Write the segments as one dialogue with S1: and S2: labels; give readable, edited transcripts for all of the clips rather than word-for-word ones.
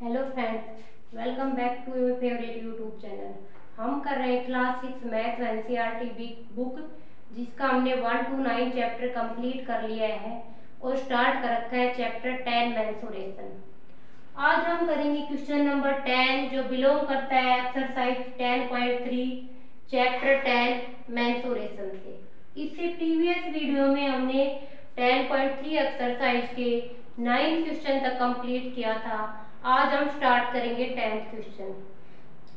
S1: Hello friends, welcome back to your favourite YouTube channel. हम कर रहे हैं क्लास 6 मैथ एनसीईआरटी बुक, जिसका हमने 1 to 9 चैप्टर कंप्लीट कर लिया है और स्टार्ट कर रखा है चैप्टर 10 मेंसुरेशन। आज हम करेंगे क्वेश्चन नंबर 10 जो बिलोंग करता है एक्सरसाइज 10.3 चैप्टर 10 मेंसुरेशन से। इससे प्रीवियस वीडियो में हमने 10.3 एक्सरसाइज के 9 क्वेश्चन तक कंप्लीट किया था। आज हम स्टार्ट करेंगे 10th क्वेश्चन।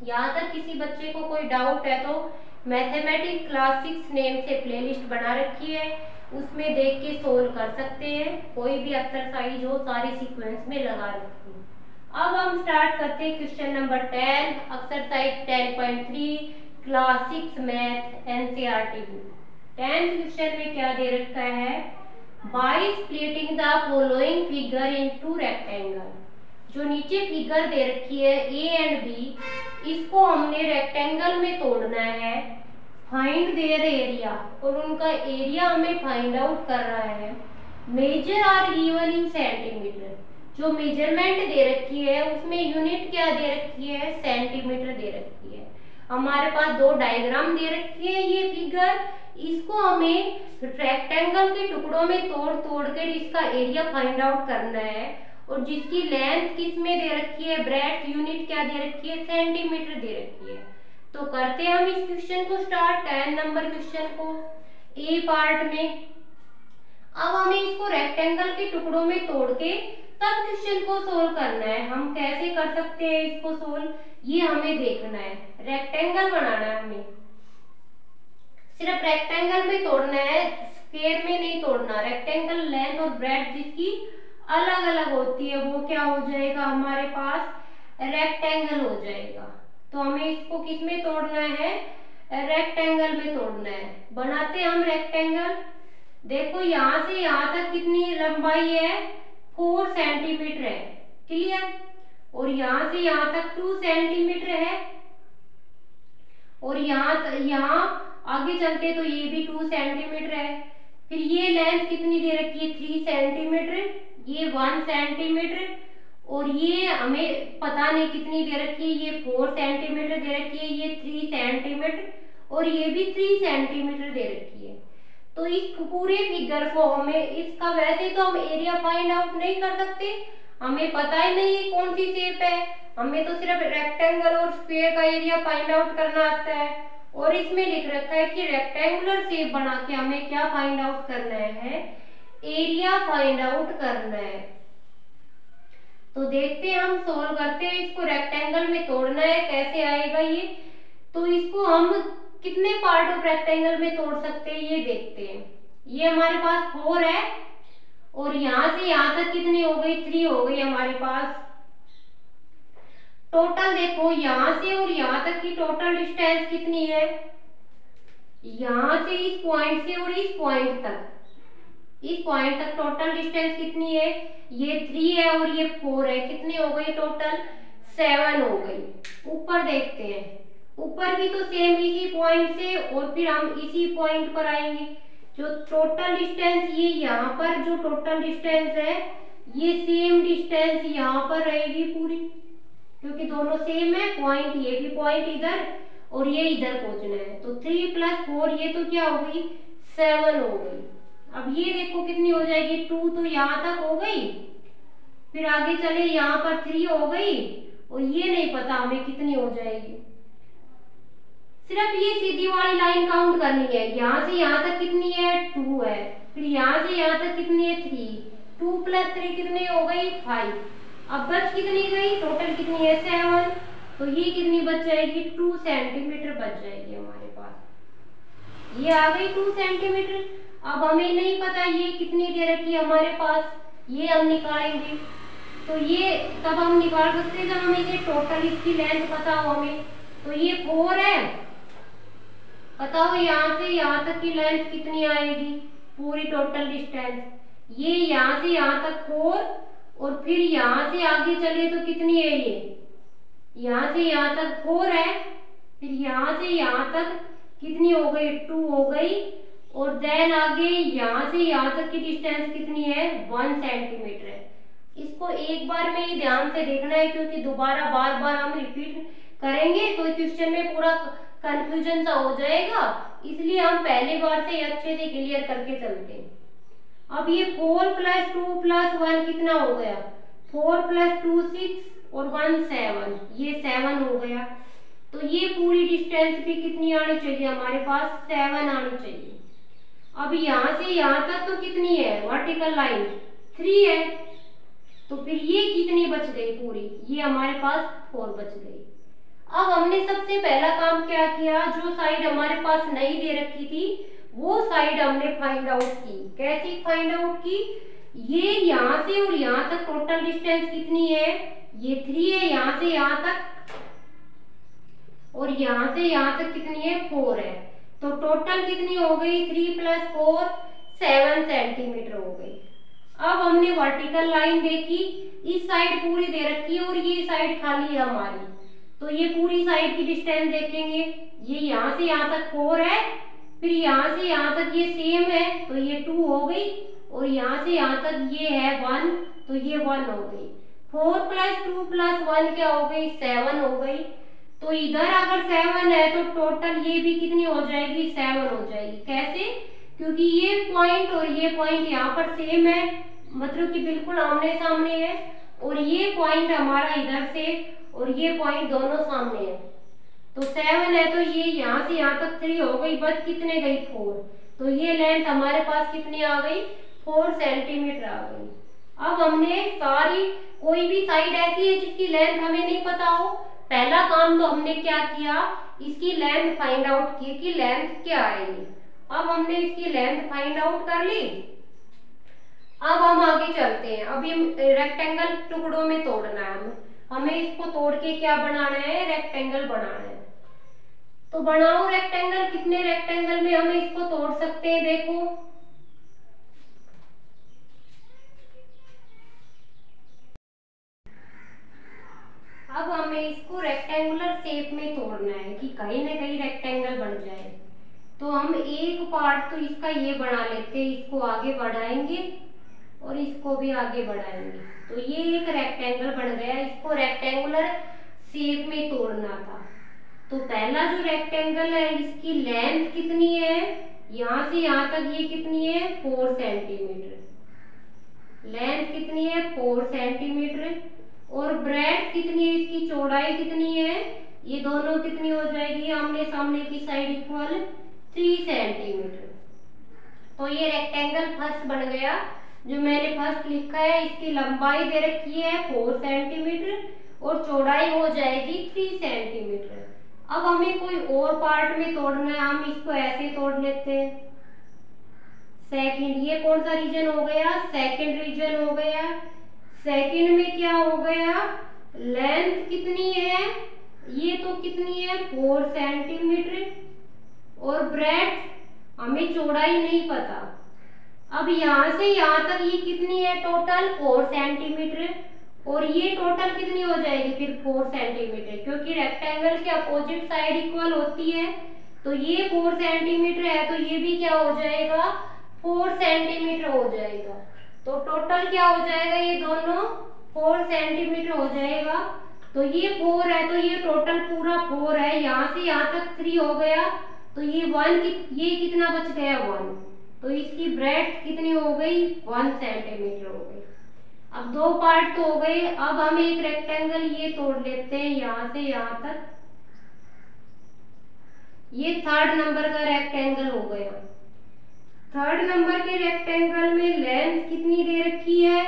S1: यहाँ तक किसी बच्चे को कोई डाउट है तो मैथमेटिक्स क्लास 6 नेम से प्लेलिस्ट बना रखी है, उसमें देख के सोल्व कर सकते हैं। कोई भी एक्सरसाइज हो सारी सीक्वेंस में लगा रखी है। अब हम स्टार्ट करते हैं question number 10 exercise 10.3 class 6 math NCERT book. 10th question में क्या दे रखा है, by splitting the following figure into rectangle. जो नीचे फिगर दे रखी है ए एंड बी, इसको हमने रेक्टेंगल में तोड़ना है। फाइंड देयर एरिया, और उनका एरिया हमें फाइंड आउट कर रहा है। Measure are given in centimetre. जो मेजरमेंट दे रखी है उसमें यूनिट क्या दे रखी है, सेंटीमीटर दे रखी है। हमारे पास दो डायग्राम दे रखी है। ये फिगर, इसको हमें रेक्टेंगल के टुकड़ों में तोड़ तोड़ कर इसका एरिया फाइंड आउट करना है। और जिसकी लेंथ किस में दे रखी है, ब्रेड्थ यूनिट क्या दे रखी है, सेंटीमीटर दे रखी है। तो करते हैं हम इस क्वेश्चन को स्टार्ट, 10 नंबर क्वेश्चन को ए पार्ट में। अब हमें इसको रेक्टेंगल के टुकड़ों में तोड़ के तब क्वेश्चन को सोल्व करना है। हम कैसे कर सकते हैं इसको सोल्व, ये हमें देखना है। रेक्टेंगल बनाना है हमें, सिर्फ रेक्टेंगल में तोड़ना है, स्क्वायर में नहीं तोड़ना। रेक्टेंगल लेंथ और ब्रेड्थ जिसकी अलग अलग होती है वो क्या हो जाएगा, हमारे पास रेक्टेंगल हो जाएगा। तो हमें इसको किस में तोड़ना है, रेक्टेंगल में तोड़ना है। बनाते हैं हम रेक्टेंगल। देखो यहाँ से यहाँ तक कितनी लंबाई है, 4 सेंटीमीटर है, क्लियर। और यहाँ से यहाँ तक 2 सेंटीमीटर है। और यहाँ आगे चलते तो ये भी 2 सेंटीमीटर है। फिर ये लेंथ कितनी दे रखी है, 3 सेंटीमीटर, ये 1 सेंटीमीटर। और ये हमें पता नहीं कितनी दे रखी है, ये 4 सेंटीमीटर दे रखी है, ये 3 सेंटीमीटर और ये भी 3 सेंटीमीटर दे रखी है। तो इस पूरे फिगर को हमें, इसका वैसे तो हम एरिया फाइंड आउट नहीं कर सकते, हमें पता ही नहीं है कौन सी शेप है। हमें तो सिर्फ रेक्टेंगल और स्क्वायर का एरिया फाइंड आउट करना आता है। और इसमें लिख रखा है कि रेक्टेंगुलर शेप बना के हमें क्या फाइंड आउट करना है, एरिया फाइंड आउट करना है। तो देखते हैं, हम सोल्व करते हैं। इसको रेक्टेंगल में तोड़ना है, कैसे आएगा ये। तो इसको हम कितने पार्ट ऑफ रेक्टेंगल में तोड़ सकते हैं ये देखते हैं। ये हमारे पास 4 है और यहाँ से यहाँ तक कितनी हो गई, 3 हो गई हमारे पास। टोटल देखो यहाँ से और यहाँ तक की टोटल डिस्टेंस कितनी है, यहाँ से इस पॉइंट से और इस पॉइंट तक, इस पॉइंट तक टोटल डिस्टेंस कितनी है, ये 3 है और ये 4 है। कितनी हो गई टोटल, 7 हो गई। ऊपर देखते हैं, ऊपर भी तो सेम इसी पॉइंट से और फिर हम इसी पॉइंट पर आएंगे। जो टोटल डिस्टेंस, ये यहाँ पर जो टोटल डिस्टेंस है ये सेम डिस्टेंस यहाँ पर रहेगी पूरी, क्योंकि दोनों सेम है। पॉइंट, ये भी पॉइंट इधर और ये इधर पहुंचना है। तो 3 + 4 ये तो क्या हो गई, 7 हो गई। अब ये देखो कितनी हो जाएगी, 2 तो यहाँ तक हो गई, फिर आगे चले यहाँ पर 3 हो गई और ये नहीं पता हमें कितनी हो जाएगी। सिर्फ ये सीधी वाली लाइन काउंट करनी है। यहाँ से यहाँ तक कितनी है, 2 है। फिर यहाँ से यहाँ तक कितनी है, 3। 2 + 3 कितनी हो गई, 5। अब बच कितनी गई, टोटल कितनी है, 7। तो ये कितनी बच जाएगी, 2 सेंटीमीटर बच जाएगी हमारे पास। ये आ गई 2 सेंटीमीटर। अब हमें नहीं पता ये कितनी दे रखी है हमारे पास, ये हम निकालेंगे। तो ये तब हम निकाल सकते हैं जब हमें ये टोटल इसकी लेंथ पता हो हमें। तो ये 4 है, पता हो यहाँ से यहाँ तक की लेंथ कितनी आएगी, पूरी टोटल डिस्टेंस। ये यहाँ से यहाँ तक 4 और फिर यहाँ से आगे चले तो कितनी है, ये यहाँ से यहाँ तक 4 है, फिर यहाँ से यहाँ तक कितनी हो गई, 2 हो गई। और देन आगे यहाँ से यहाँ तक की डिस्टेंस कितनी है, 1 सेंटीमीटर है। इसको एक बार में ही ध्यान से देखना है, क्योंकि दोबारा बार बार हम रिपीट करेंगे तो क्वेश्चन में पूरा कंफ्यूजन सा हो जाएगा, इसलिए हम पहली बार से अच्छे से क्लियर करके चलते हैं। अब ये 4 + 2 + 1 कितना हो गया? 4 + 2 6 और 1 7, ये 7 हो गया। तो ये पूरी डिस्टेंस भी कितनी आनी चाहिए हमारे पास? 7 आनी चाहिए। अब यहाँ से यहाँ तक तो कितनी है वर्टिकल लाइन? 3 है। तो फिर ये कितनी बच गई पूरी? ये हमारे पास 4 बच गई। अब हमने सबसे पहला काम क्या किया? जो साइड हमारे पास नहीं दे रखी थी वो साइड हमने फाइंड आउट की। कैसे फाइंड आउट की? ये यहाँ से और यहाँ तक टोटल डिस्टेंस कितनी है? ये 3 है यहाँ से यहाँ तक, और यहाँ से यहाँ तक कितनी है? 4 है। तो टोटल कितनी हो गई? 3 + 4 7 सेंटीमीटर हो गई। अब हमने वर्टिकल लाइन देखी, इस साइड पूरी दे रखी है और ये साइड खाली है हमारी, तो ये पूरी साइड की डिस्टेंस देखेंगे। ये यहाँ से यहाँ तक 4 है, फिर यहाँ से यहाँ तक ये सेम है तो ये 2 हो गई, और यहाँ से यहाँ तक ये है 1 तो ये 1 हो गई। 4 + 2 + 1 क्या हो गई? 7 हो गई। तो इधर अगर 7 है तो टोटल ये भी कितनी हो जाएगी? 7 हो जाएगी। कैसे? क्योंकि ये पॉइंट और ये पॉइंट यहाँ पर सेम है, मतलब कि बिल्कुल आमने सामने है, और ये पॉइंट हमारा इधर से और ये पॉइंट दोनों सामने है। तो 7 है तो ये यहाँ से यहाँ तक 3 हो गई, बच कितने गई? 4। तो ये लेंथ हमारे पास कितनी आ गई? 4 सेंटीमीटर आ गई। अब हमने सारी, कोई भी साइड ऐसी है जिसकी लेंथ हमें नहीं पता हो, पहला काम तो हमने क्या किया? इसकी लेंथ फाइंड आउट की कि लेंथ क्या आएगी। अब हमने इसकी लेंथ फाइंड आउट कर ली। अब हम आगे चलते हैं। अब ये रेक्टेंगल टुकड़ों में तोड़ना है हमें इसको तोड़ के क्या बनाना है? रेक्टेंगल बनाना है। तो बनाओ रेक्टेंगल। कितने रेक्टेंगल में हम इसको तोड़ सकते हैं? देखो, अब हमें इसको रेक्टेंगुलर शेप में तोड़ना है कि कहीं ना कहीं रेक्टेंगल बन जाए। तो हम एक पार्ट तो इसका ये बना लेते हैं, इसको आगे बढ़ाएंगे और इसको भी आगे बढ़ाएंगे, तो ये एक रेक्टेंगल बन गया। इसको रेक्टेंगुलर शेप में तोड़ना था। तो पहला जो रेक्टेंगल है इसकी लेंथ कितनी है? यहाँ से यहाँ तक ये कितनी है? 4 सेंटीमीटर। लेंथ कितनी है? 4 सेंटीमीटर। और ब्रेड्थ कितनी है? इसकी चौड़ाई कितनी है? ये दोनों कितनी हो जाएगी आमने सामने की साइड? Equal 3 centimetre. तो ये रेक्टेंगल फर्स्ट बन गया। जो मैंने फर्स्ट लिखा है, इसकी लंबाई दे रखी है 4 सेंटीमीटर और चौड़ाई हो जाएगी 3 सेंटीमीटर। अब हमें कोई और पार्ट में तोड़ना है, हम इसको ऐसे तोड़ लेते हैं। सेकंड, ये कौन सा रीजन हो गया? सेकंड रीजन हो गया। सेकंड में क्या हो गया? लेंथ कितनी है? ये तो कितनी है? 4 सेंटीमीटर। और ब्रेड्थ, हमें चौड़ाई नहीं पता। अब यहाँ से यहाँ तक ये कितनी है? Total 4 centimetre. और ये टोटल कितनी हो जाएगी फिर? 4 सेंटीमीटर, क्योंकि रेक्टेंगल के अपोजिट साइड इक्वल होती है। तो ये 4 सेंटीमीटर है तो ये भी क्या हो जाएगा? 4 सेंटीमीटर हो जाएगा। तो टोटल क्या हो जाएगा? ये दोनों 4 सेंटीमीटर हो जाएगा। तो ये 4 है तो ये टोटल पूरा 4 है। यहाँ से यहाँ तक 3 हो गया तो ये 1 ये कितना बच गया? 1। तो इसकी ब्रेड्थ कितनी हो गई? 1 सेंटीमीटर हो गई। अब दो पार्ट तो हो गए। अब हम एक रेक्टेंगल ये तोड़ लेते हैं यहाँ से यहाँ तक। ये थर्ड नंबर का रेक्टेंगल हो गया। थर्ड नंबर के रेक्टेंगल में लेंथ कितनी दे रखी है?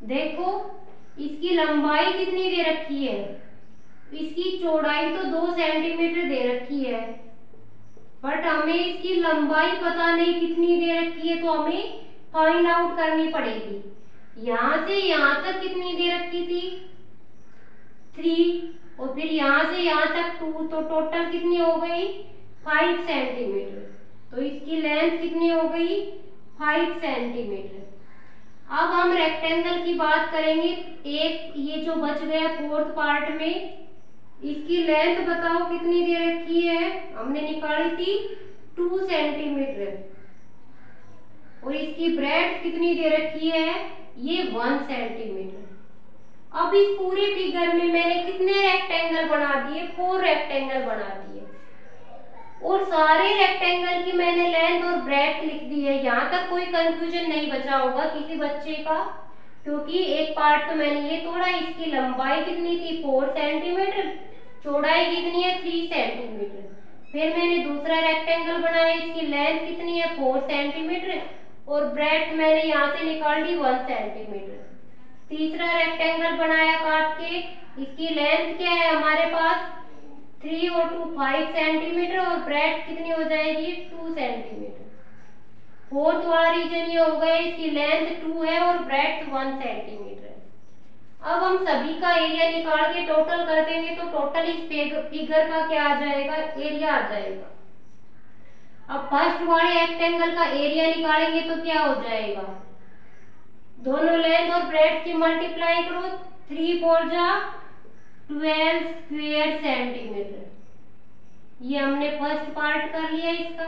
S1: देखो, इसकी लंबाई कितनी दे रखी है? इसकी चौड़ाई तो 2 सेंटीमीटर दे रखी है, बट हमें इसकी लंबाई पता नहीं कितनी दे रखी है, तो हमें फाइंड आउट करनी पड़ेगी। यहाँ से यहाँ तक कितनी दे रखी थी? 3। और फिर यहाँ से यहाँ तक 2, तो टोटल कितनी हो गई? 5 सेंटीमीटर। तो इसकी लेंथ कितनी हो गई? 5 सेंटीमीटर। अब हम रेक्टेंगल की बात करेंगे। एक ये जो बच गया फोर्थ पार्ट में, इसकी लेंथ बताओ कितनी दे रखी है? हमने निकाली थी 2 सेंटीमीटर। और इसकी ब्रेड्थ कितनी दे रखी है? ये 1 सेंटीमीटर। अब इस पूरे फिगर में मैंने कितने रेक्टेंगल बना दिए? 4 रेक्टेंगल बना दिए और सारे रेक्टेंगल की मैंने लेंथ और ब्रेड्थ लिख दी है। यहाँ तक कोई कंफ्यूजन नहीं बचा होगा किसी बच्चे का, क्योंकि एक पार्ट तो मैंने ये तोड़ा। इसकी लंबाई कितनी थी? 4 सेंटीमीटर, चौड़ाई कितनी है? 3 सेंटीमीटर। फिर मैंने दूसरा रेक्टेंगल बनाया, इसकी लेंथ कितनी है? 4 सेंटीमीटर और ब्रेड्थ मैंने यहाँ से निकाल दी 1 सेंटीमीटर। तीसरा रेक्टेंगल बनाया काट के, इसकी लेंथ क्या है हमारे पास? 3 और 2 5 सेंटीमीटर और ब्रेड्थ कितनी हो जाएगी? 2 सेंटीमीटर। फोर्थ वाला रीजन ये हो गया, इसकी लेंथ 2 है और ब्रेड्थ 1 सेंटीमीटर। अब हम सभी का एरिया निकाल के टोटल कर देंगे तो टोटल इस फिगर का क्या आ जाएगा? एरिया आ जाएगा। अब फर्स्ट वाले रेक्टेंगल का एरिया निकालेंगे तो क्या हो जाएगा? दोनों लेंथ और ब्रेड्थ की मल्टीप्लाई करो, 3 4 जा 12 स्क्वायर सेंटीमीटर। ये हमने फर्स्ट पार्ट कर लिया इसका।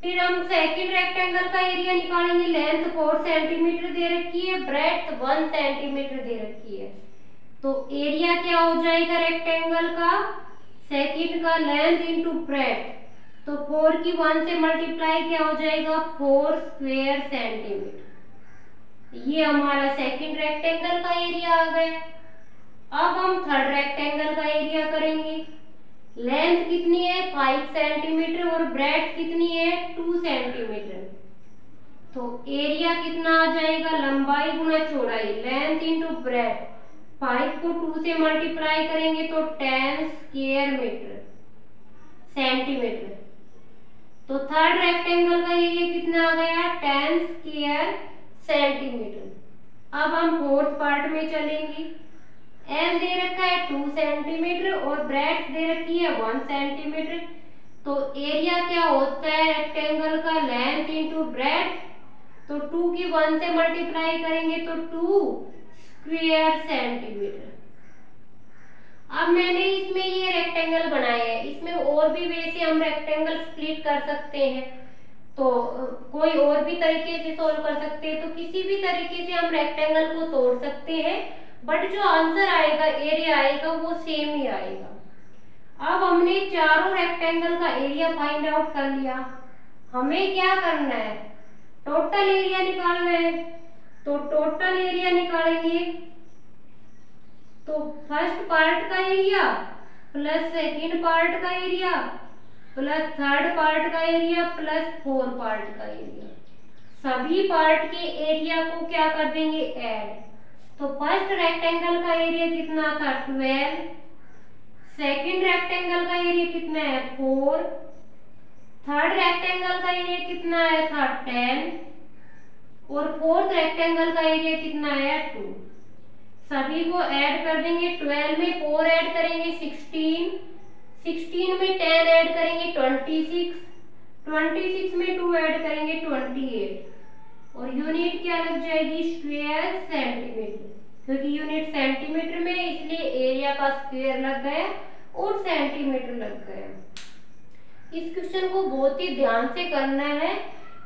S1: फिर हम सेकंड रेक्टेंगल का एरिया निकालेंगे। लेंथ 4 सेंटीमीटर दे रखी है, ब्रेड्थ 1 सेंटीमीटर दे रखी है, तो एरिया क्या हो जाएगा रेक्टेंगल का? सेकंड का लेंथ इंटू ब्रेड्थ, तो 4 की 1 से मल्टीप्लाई क्या हो जाएगा? 4 स्क्वायर सेंटीमीटर। ये हमारा सेकंड रेक्टेंगल का एरिया आ गया। अब हम थर्ड रेक्टेंगल का एरिया करेंगे। लेंथ कितनी है? 5 सेंटीमीटर और ब्रेड्थ कितनी है? 2 सेंटीमीटर। तो एरिया कितना आ जाएगा? लंबाई गुना चौड़ाई, लेंथ इंटू ब्रेड्थ। 5 को 2 से मल्टीप्लाई करेंगे तो 10 स्क्वायर मीटर सेंटीमीटर। तो थर्ड रेक्टेंगल का एरिया कितना आ गया? 10 स्क्वायर सेंटीमीटर। अब हम फोर्थ पार्ट में चलेंगे। एल दे रखा है 2 सेंटीमीटर और ब्रेड्थ दे रखी है 1 सेंटीमीटर। तो एरिया क्या होता है रेक्टेंगल का? लेंथ इंटू ब्रेड्थ, तो 2 की 1 से मल्टीप्लाई करेंगे तो 2 स्क्वायर सेंटीमीटर। अब मैंने इसमें ये रेक्टेंगल बनाया है, इसमें और भी वे से हम रेक्टेंगल स्प्लिट कर सकते हैं, तो कोई और भी तरीके से सोल्व कर सकते हैं। तो किसी भी तरीके से हम रेक्टेंगल को तोड़ सकते हैं, बट जो आंसर आएगा, एरिया आएगा, वो सेम ही आएगा। अब हमने चारों रेक्टेंगल का एरिया फाइंड आउट कर लिया। हमें क्या करना है? टोटल एरिया निकालना है। तो टोटल एरिया निकालेंगे तो फर्स्ट पार्ट का एरिया प्लस सेकंड पार्ट का एरिया प्लस थर्ड पार्ट का एरिया प्लस फोर्थ पार्ट का एरिया, सभी पार्ट के एरिया को क्या कर देंगे? ऐड। तो फर्स्ट रेक्टेंगल का एरिया कितना था? 12। सेकंड रेक्टेंगल का एरिया कितना है? 4। थर्ड रेक्टेंगल का एरिया कितना है? था 10 और फोर्थ रेक्टेंगल का एरिया कितना है? 2। सभी को ऐड कर देंगे। 12 में 4 ऐड करेंगे 16, 16 में 10 ऐड करेंगे 26, 26 में 2 ऐड करेंगे 28 और यूनिट क्या लग जाएगी? स्क्वायर सेंटीमीटर, क्योंकि यूनिट सेंटीमीटर में इसलिए एरिया का स्क्वायर लग गया और सेंटीमीटर लग गया। इस क्वेश्चन को बहुत ही ध्यान से करना है,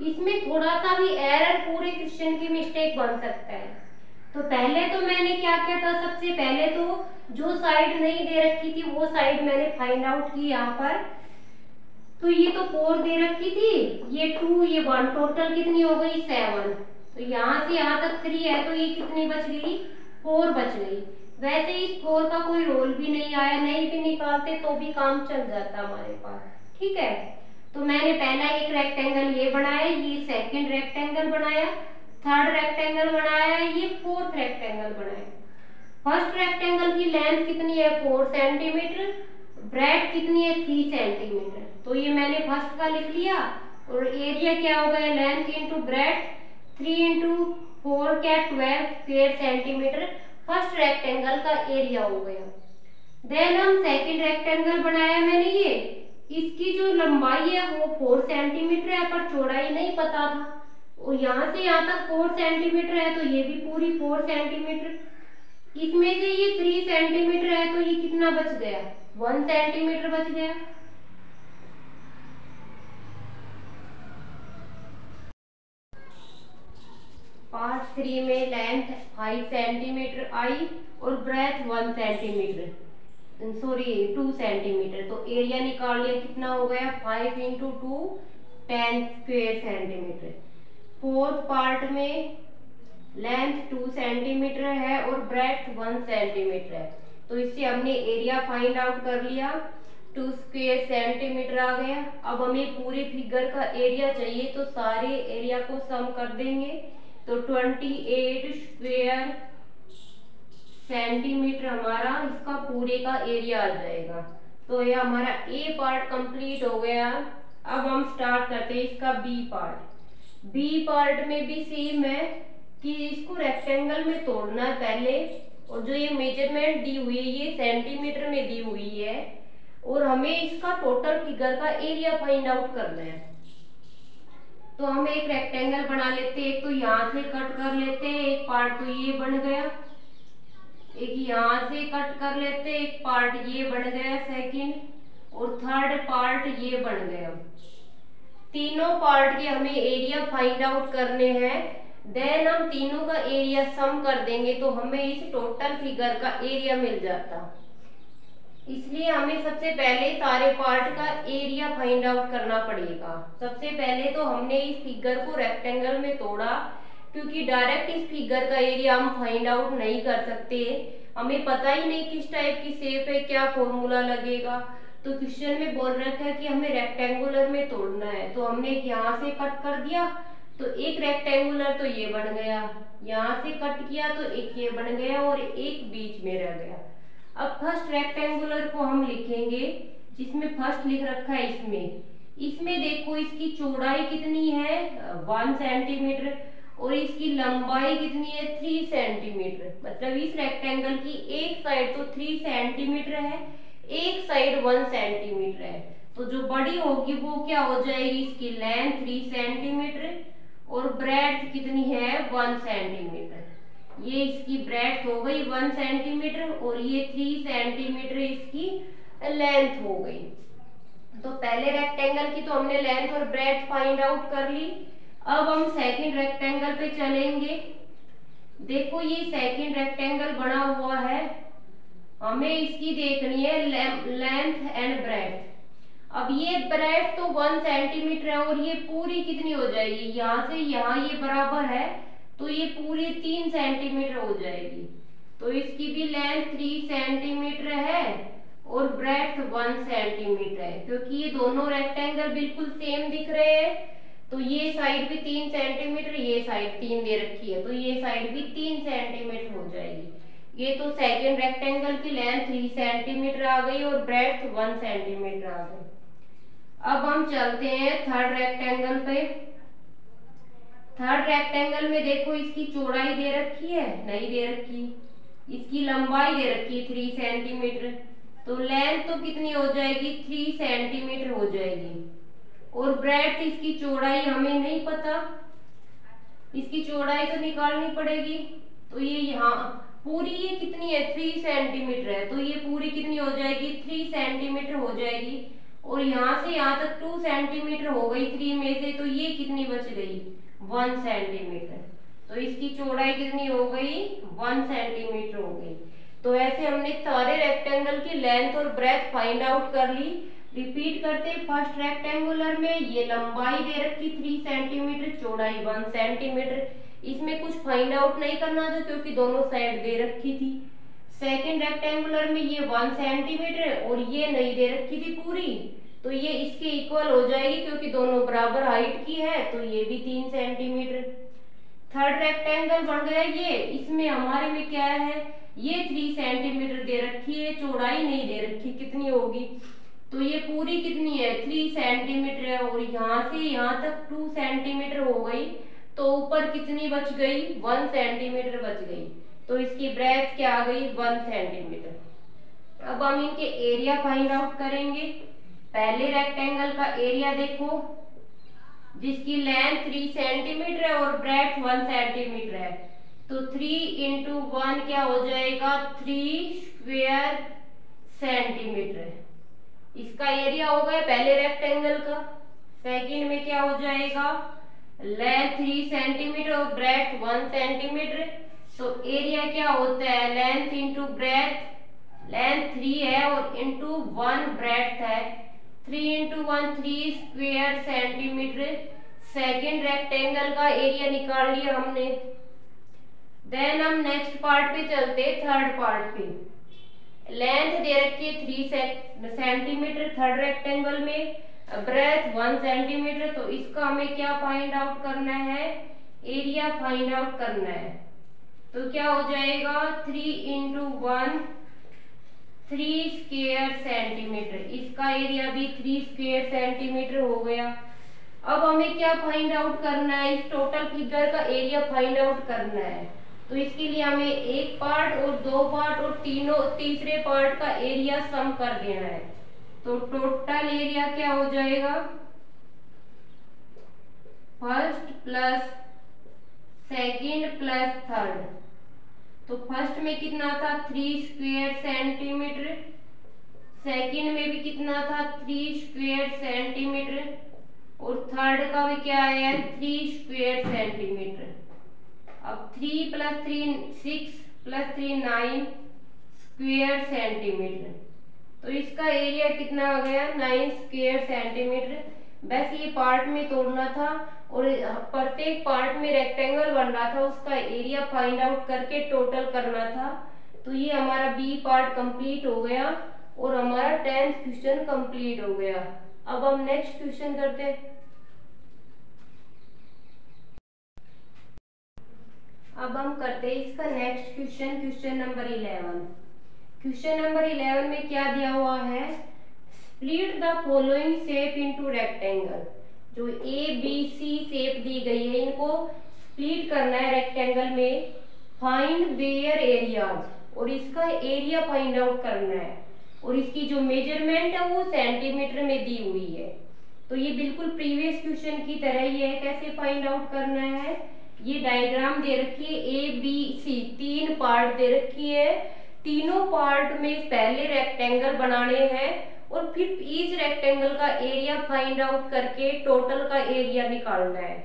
S1: इसमें थोड़ा सा भी एरर पूरे क्वेश्चन की मिस्टेक बन सकता है। तो पहले तो मैंने क्या किया था? सबसे पहले तो जो साइड नहीं दे रखी थी वो साइड मैंने फाइंड आउट की। यहाँ पर तो ये तो 4 दे रखी थी, ये 2, ये 1, टोटल कितनी हो गई? 7। तो यहाँ से यहाँ तक 3 है, तो ये कितनी बच गई? 4 बच गई। वैसे इस 4 का कोई रोल भी नहीं आया, नहीं भी निकालते तो भी काम चल जाता हमारे पास, ठीक है। तो मैंने पहला एक रेक्टेंगल ये बनाया, ये सेकंड रेक्टेंगल बनाया, थर्ड रेक्टेंगल बनाया, ये फोर्थ रेक्टेंगल बनाया। फर्स्ट रेक्टेंगल की लेंथ कितनी है? 4 सेंटीमीटर, ब्रेड्थ कितनी है? 3 सेंटीमीटर। तो ये मैंने फर्स्ट का लिख लिया और एरिया क्या हो गया? लेंथ इंटू ब्रेड्थ, 3 इंटू 4 क्या? 12 स्क्वायर सेंटीमीटर फर्स्ट रेक्टेंगल का एरिया हो गया। देन हम सेकंड रेक्टेंगल बनाया मैंने, ये इसकी जो लंबाई है वो 4 सेंटीमीटर है, पर चौड़ाई नहीं पता था, और यहाँ से यहाँ तक 4 सेंटीमीटर है, तो ये भी पूरी 4 सेंटीमीटर। इसमें से ये 3 सेंटीमीटर है, तो ये कितना बच गया? 1 सेंटीमीटर बच गया। पार्ट 3 में लेंथ 5 सेंटीमीटर आई और ब्रेथ 1 सेंटीमीटर, सॉरी 2 सेंटीमीटर। तो एरिया निकाल लिया, कितना हो गया 5 into 2 10 square centimetre. Fourth part में लेंथ 2 सेंटीमीटर है और ब्रेथ 1 सेंटीमीटर है, तो इससे हमने एरिया फाइंड आउट कर लिया, 2 स्क्वेयर सेंटीमीटर आ गया। अब हमें पूरे फिगर का एरिया चाहिए, तो सारे एरिया को सम कर देंगे, तो 28 स्क्वेयर सेंटीमीटर हमारा इसका पूरे का एरिया आ जाएगा। तो ये हमारा ए पार्ट कंप्लीट हो गया। अब हम स्टार्ट करते हैं इसका बी पार्ट। बी पार्ट में भी सेम है कि इसको रेक्टेंगल में तोड़ना है पहले, और जो ये मेजरमेंट दी हुई है ये सेंटीमीटर में दी हुई है, और हमें इसका टोटल फिगर का एरिया फाइंड आउट करना है। तो हम एक रेक्टेंगल बना लेते हैं, एक तो यहाँ से कट कर लेते हैं, एक पार्ट तो ये बन गया, एक यहाँ से कट कर लेते हैं, एक पार्ट ये बन गया सेकंड, और थर्ड पार्ट ये बन गया। तीनों पार्ट के हमें एरिया फाइंड आउट करने हैं, देन हम तीनों का एरिया सम कर देंगे तो हमें इस टोटल फिगर का एरिया मिल जाता। इसलिए हमें सबसे पहले सारे पार्ट का एरिया फाइंड आउट करना पड़ेगा। सबसे पहले तो हमने इस फिगर को रेक्टेंगल में तोड़ा, क्योंकि डायरेक्ट इस फिगर का एरिया हम फाइंड आउट नहीं कर सकते, हमें पता ही नहीं किस टाइप की शेप है, क्या फॉर्मूला लगेगा। तो क्वेश्चन में बोल रखा है कि हमें रेक्टेंगुलर में तोड़ना है, तो हमने यहाँ से कट कर दिया तो एक रेक्टेंगुलर तो ये बन गया, यहाँ से कट किया तो एक ये बन गया और एक बीच में रह गया। अब फर्स्ट रेक्टेंगुलर को हम लिखेंगे, जिसमें फर्स्ट लिख रखा है इसमें देखो इसकी चौड़ाई कितनी है 1 सेंटीमीटर और इसकी लंबाई कितनी है 3 सेंटीमीटर। मतलब इस रेक्टेंगल की एक साइड तो 3 सेंटीमीटर है, एक साइड 1 सेंटीमीटर है, तो जो बड़ी होगी वो क्या हो जाएगी, इसकी लेंथ 3 सेंटीमीटर और ब्रेड्थ कितनी है 1 सेंटीमीटर। ये इसकी ब्रेड्थ हो गई 1 सेंटीमीटर और ये 3 सेंटीमीटर इसकी लेंथ हो गई। तो पहले रेक्टेंगल की तो हमने लेंथ और ब्रेड्थ फाइंड आउट कर ली। अब हम सेकंड रेक्टेंगल पे चलेंगे। देखो ये सेकंड रेक्टेंगल बना हुआ है, हमें इसकी देखनी है लेंथ एंड ब्रेड्थ। अब ये ब्रेड्थ तो 1 सेंटीमीटर है और ये पूरी कितनी हो जाएगी, यहाँ से यहाँ ये बराबर है तो ये पूरी 3 सेंटीमीटर हो जाएगी। तो इसकी भी लेंथ 3 सेंटीमीटर है और ब्रेड्थ 1 सेंटीमीटर है। क्योंकि ये दोनों रेक्टेंगल बिल्कुल सेम दिख रहे हैं तो ये साइड भी 3 सेंटीमीटर, ये साइड 3 दे रखी है तो ये साइड भी 3 सेंटीमीटर हो जाएगी। ये तो सेकंड रेक्टेंगल की लेंथ 3 सेंटीमीटर आ गई और ब्रेड्थ 1 सेंटीमीटर आ गई। अब हम चलते हैं थर्ड रेक्टेंगल पे। थर्ड रेक्टेंगल में देखो इसकी चौड़ाई दे रखी है, नहीं दे रखी, इसकी लंबाई दे रखी है 3 सेंटीमीटर, तो लेंथ तो कितनी हो जाएगी 3 सेंटीमीटर हो जाएगी और ब्रेड्थ इसकी चौड़ाई हमें नहीं पता, इसकी चौड़ाई तो निकालनी पड़ेगी। तो ये यहाँ पूरी ये कितनी है 3 सेंटीमीटर है तो ये पूरी कितनी हो जाएगी 3 सेंटीमीटर हो जाएगी और यहाँ से यहाँ तक 2 सेंटीमीटर हो गई 3 में से, तो ये कितनी बच गई 1 सेंटीमीटर। तो इसकी चौड़ाई कितनी हो गई 1 सेंटीमीटर हो गई। तो ऐसे हमने सारे रेक्टेंगल की लेंथ और ब्रेथ फाइंड आउट कर ली। रिपीट करते, फर्स्ट रेक्टेंगुलर में ये लंबाई दे रखी 3 सेंटीमीटर, चौड़ाई 1 सेंटीमीटर, इसमें कुछ फाइंड आउट नहीं करना था क्योंकि दोनों साइड दे रखी थी। सेकंड रेक्टेंगुलर में ये 1 सेंटीमीटर और ये नहीं दे रखी थी पूरी, तो ये इसके इक्वल हो जाएगी क्योंकि दोनों बराबर हाइट की है, तो ये भी 3 सेंटीमीटर। थर्ड रेक्टेंगल बन गया ये, इसमें हमारे में क्या है ये 3 सेंटीमीटर दे रखी है, चौड़ाई नहीं दे रखी कितनी होगी, तो ये पूरी कितनी है 3 सेंटीमीटर है और यहाँ से यहाँ तक 2 सेंटीमीटर हो गई, तो ऊपर कितनी बच गई 1 सेंटीमीटर बच गई। तो इसकी ब्रेथ क्या आ गई 1 सेंटीमीटर। अब हम इनके एरिया फाइंड आउट करेंगे। पहले रेक्टेंगल का एरिया देखो, जिसकी लेंथ 3 सेंटीमीटर है और ब्रेथ 1 सेंटीमीटर है, तो 3 इंटू 1 क्या हो जाएगा 3 स्क्वायर सेंटीमीटर। इसका एरिया हो गया पहले रेक्टेंगल का। सेकंड में क्या हो जाएगा लेंथ 3 सेंटीमीटर और ब्रेथ 1 सेंटीमीटर। तो एरिया क्या होता है, लेंथ इंटू ब्रेथ, लेंथ 3 है और इंटू 1 ब्रेथ है, 3 into 1 3 square centimetre. Second rectangle का एरिया निकाल लिया हमने। देन हम नेक्स्ट पार्ट पे चलते, थर्ड पार्ट पे। लेंथ दे रखी है 3 सेंटीमीटर थर्ड रेक्टेंगल में, ब्रेथ 1 सेंटीमीटर। तो इसका हमें क्या फाइंड आउट करना है, एरिया फाइंड आउट करना है। तो क्या हो जाएगा, 3 इंटू 1 3 स्क्वायर सेंटीमीटर। इसका एरिया भी 3 स्क्वायर सेंटीमीटर हो गया। अब हमें क्या फाइंड आउट करना है, इस टोटल फिगर का एरिया फाइंड आउट करना है। तो इसके लिए हमें एक पार्ट और दो पार्ट और तीसरे पार्ट का एरिया सम कर देना है। तो टोटल एरिया क्या हो जाएगा, first plus second plus third. तो फर्स्ट में कितना था 3 स्क्वायर सेंटीमीटर, सेकंड में भी कितना था 3 स्क्वायर सेंटीमीटर और थर्ड का भी क्या है 3 स्क्वायर सेंटीमीटर। अब 3 प्लस 3 6 प्लस 3 9 स्क्वायर सेंटीमीटर। तो इसका एरिया कितना आ गया 9 स्क्वायर सेंटीमीटर। बस ये पार्ट में तोड़ना था और प्रत्येक पार्ट में रेक्टेंगल बन रहा था, उसका एरिया फाइंड आउट करके टोटल करना था। तो ये हमारा बी पार्ट कंप्लीट हो गया और हमारा 10th क्वेश्चन कंप्लीट हो गया। अब हम नेक्स्ट क्वेश्चन करते हैं। अब हम करते हैं इसका next question, question number 11। Question number 11 में क्या दिया हुआ है, split the following shape into rectangle. जो ए बी सी शेप दी गई है इनको स्प्लिट करना है रेक्टेंगल में। फाइंड देयर एरियाज, और इसका एरिया फाइंड आउट करना है और इसकी जो मेजरमेंट है वो सेंटीमीटर में दी हुई है। तो ये बिल्कुल प्रीवियस क्वेश्चन की तरह ही है। कैसे फाइंड आउट करना है, ये डायग्राम दे रखी है, ए बी सी 3 पार्ट दे रखी है। तीनों पार्ट में पहले रेक्टेंगल बनाने हैं और फिर ईच रेक्टेंगल का एरिया फाइंड आउट करके टोटल का एरिया निकालना है।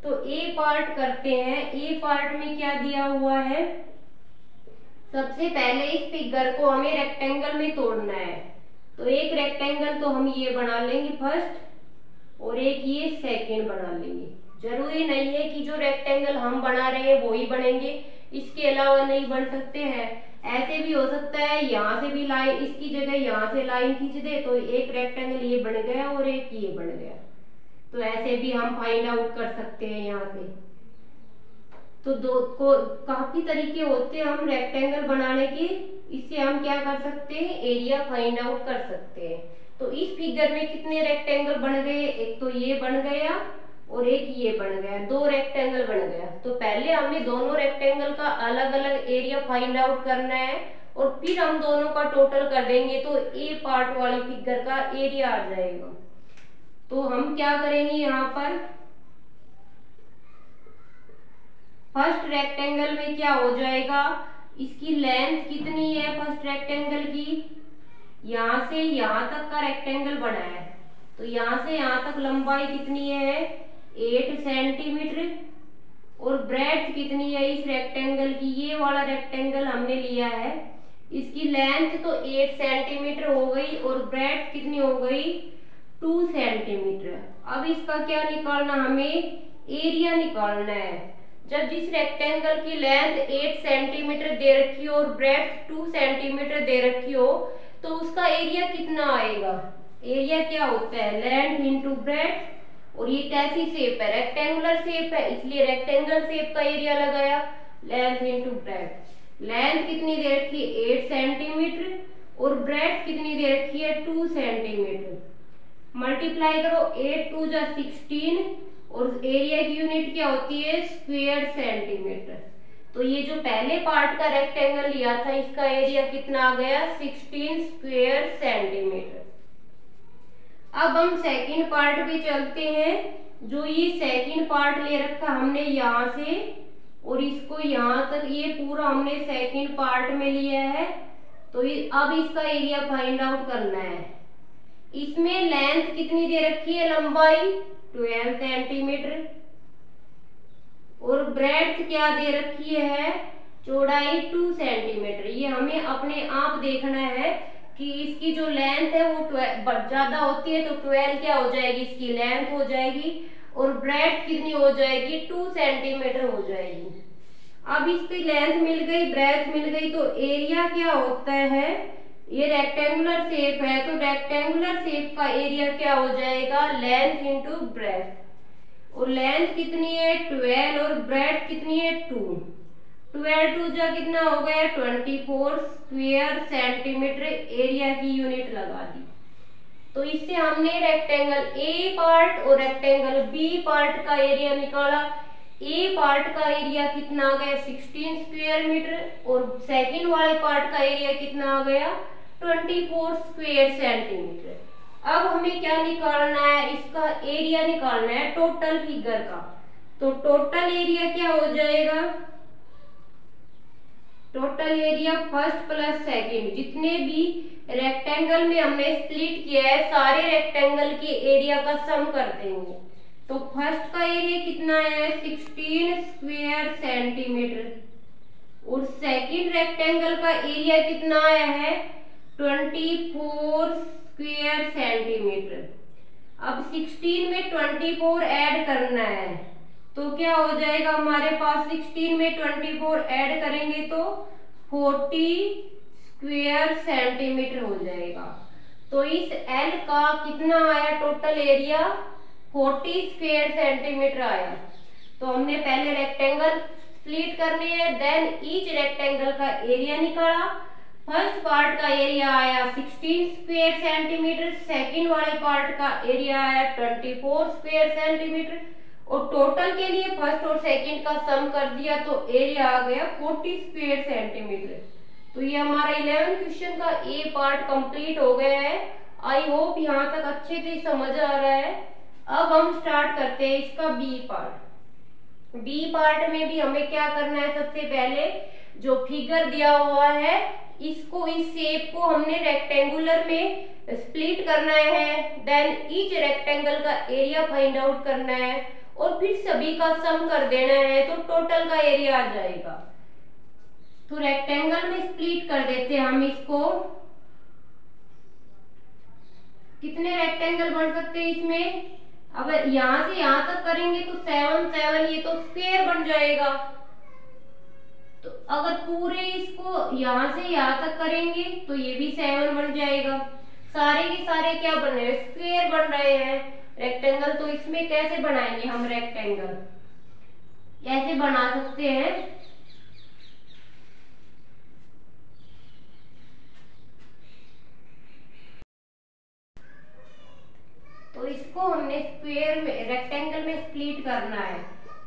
S1: तो ए पार्ट करते हैं। ए पार्ट में क्या दिया हुआ है, सबसे पहले इस फिगर को हमें रेक्टेंगल में तोड़ना है। तो एक रेक्टेंगल तो हम ये बना लेंगे फर्स्ट और एक ये सेकंड बना लेंगे। जरूरी नहीं है कि जो रेक्टेंगल हम बना रहे हैं वो ही बनेंगे, इसके अलावा नहीं बन सकते हैं। ऐसे भी हो सकता है यहाँ से भी लाइन, इसकी जगह यहाँ से लाइन खींच दे तो एक रेक्टेंगल ये बन गया और एक ये बन गया। तो ऐसे भी हम फाइंड आउट कर सकते हैं यहाँ से। तो काफी तरीके होते हैं हम रेक्टेंगल बनाने के, इससे हम क्या कर सकते हैं, एरिया फाइंड आउट कर सकते हैं। तो इस फिगर में कितने रेक्टेंगल बन गए, एक तो ये बन गया और एक ये बन गया, 2 रेक्टेंगल बन गया। तो पहले हमें दोनों रेक्टेंगल का अलग अलग एरिया फाइंड आउट करना है और फिर हम दोनों का टोटल कर देंगे तो ए पार्ट वाली फिगर का एरिया आ जाएगा। तो हम क्या करेंगे, यहाँ पर फर्स्ट रेक्टेंगल में क्या हो जाएगा, इसकी लेंथ कितनी है फर्स्ट रेक्टेंगल की, यहाँ से यहाँ तक का रेक्टेंगल बना है। तो यहाँ से यहाँ तक लंबाई कितनी है 8 सेंटीमीटर और ब्रेड्थ कितनी है इस रेक्टेंगल की, ये वाला रेक्टेंगल हमने लिया है, इसकी लेंथ तो 8 सेंटीमीटर हो गई और ब्रेड्थ कितनी हो गई 2 सेंटीमीटर। अब इसका क्या निकालना, हमें एरिया निकालना है। जब जिस रेक्टेंगल की लेंथ 8 सेंटीमीटर दे रखी हो और ब्रेड्थ 2 सेंटीमीटर दे रखी हो तो उसका एरिया कितना आएगा, एरिया क्या होता है लेंथ इंटू ब्रेड्थ। और ये कैसी शेप है, रेक्टेंगुलर शेप है, इसलिए रेक्टेंगल शेप का एरिया लगाया, लेंथ इंटू ब्रेड्थ। लेंथ कितनी दे रखी है 8 सेंटीमीटर और ब्रेड्थ कितनी दे रखी है 2 सेंटीमीटर। मल्टीप्लाई करो 8 2 जा 16 और एरिया की यूनिट क्या होती है स्क्वायर सेंटीमीटर। तो ये जो पहले पार्ट का रेक्टेंगल लिया था इसका एरिया कितना आ गया 16 स्क्वायर सेंटीमीटर। अब हम सेकंड पार्ट पे चलते हैं। जो ये सेकंड पार्ट ले रखा हमने यहाँ से और इसको यहाँ तक, ये पूरा हमने सेकंड पार्ट में लिया है। तो अब इसका एरिया फाइंड आउट करना है। इसमें लेंथ कितनी दे रखी है, लंबाई 12 सेंटीमीटर ब्रेड्थ क्या दे रखी है, चौड़ाई 2 सेंटीमीटर। ये हमें अपने आप देखना है कि इसकी जो लेंथ है वो ज्यादा होती है तो 12 क्या हो जाएगी, इसकी लेंथ हो जाएगी, और ब्रेड्थ कितनी हो जाएगी, 2 सेंटीमीटर हो जाएगी। अब इसकी लेंथ मिल गई, ब्रेड्थ मिल गई, तो एरिया क्या होता है, ये रेक्टेंगुलर शेप है तो रेक्टेंगुलर शेप का एरिया क्या हो जाएगा, लेंथ इंटू ब्रेड्थ। और लेंथ कितनी है 12 और ब्रेड्थ कितनी है 2। 12 2 जा कितना हो गया 24 स्क्वायर सेंटीमीटर, एरिया की यूनिट लगा दी। तो इससे हमने रेक्टेंगल ए पार्ट और रेक्टेंगल बी पार्ट का एरिया निकाला। ए पार्ट का एरिया कितना आ गया 16 स्क्वायर मीटर और सेकंड वाले पार्ट का एरिया कितना आ गया 24 स्क्वायर सेंटीमीटर। अब हमें क्या निकालना है, इसका एरिया निकालना है टोटल फिगर का। तो टोटल एरिया क्या हो जाएगा, total area first plus second, जितने भी रेक्टेंगल में हमने स्प्लिट किया है सारे रेक्टेंगल के एरिया का सम कर देंगे। तो फर्स्ट का एरिया कितना है 16 स्क्वायर सेंटीमीटर और सेकंड रेक्टेंगल का एरिया कितना आया है 24 स्क्वायर सेंटीमीटर। अब 16 में 24 ऐड करना है तो क्या हो जाएगा हमारे पास, 16 में 24 ऐड करेंगे तो 40 स्क्वायर सेंटीमीटर हो जाएगा। तो इस एल का कितना आया टोटल एरिया 40 स्क्वायर सेंटीमीटर आया। तो हमने पहले रेक्टेंगल स्प्लिट करने हैं, देन ईच रेक्टेंगल का एरिया निकाला। फर्स्ट पार्ट का एरिया आया 16 स्क्वायर सेंटीमीटर, सेकंड वाले पार्ट का एरिया आया 24 स्क्वायर सेंटीमीटर और टोटल के लिए फर्स्ट और सेकंड का सम कर दिया तो एरिया आ गया 40 स्क्वायर सेंटीमीटर। तो ये हमारा 11 क्वेश्चन का ए पार्ट कंप्लीट हो गया है। आई होप यहाँ तक अच्छे से समझ आ रहा है। अब हम स्टार्ट करते हैं इसका बी पार्ट। बी पार्ट में भी हमें क्या करना है, सबसे पहले जो फिगर दिया हुआ है इसको, इस शेप को हमने रेक्टेंगुलर में स्प्लिट करना है, देन ईच रेक्टेंगल का एरिया फाइंड आउट करना है और फिर सभी का सम कर देना है तो टोटल का एरिया आ जाएगा। तो रेक्टेंगल में स्प्लिट कर देते हैं हम इसको। कितने रेक्टेंगल बन सकते हैं इसमें, अगर यहां से यहां तक करेंगे तो 7 7, ये तो स्क्वायर बन जाएगा। तो अगर पूरे इसको यहां से यहां तक करेंगे तो ये भी 7 बन जाएगा। सारे के सारे क्या बन रहे हैं, स्क्वायर बन रहे हैं रेक्टेंगल। तो इसमें कैसे बनाएंगे हम रेक्टेंगल, कैसे बना सकते हैं, तो इसको हमने स्क्वायर में रेक्टेंगल में स्प्लिट करना है।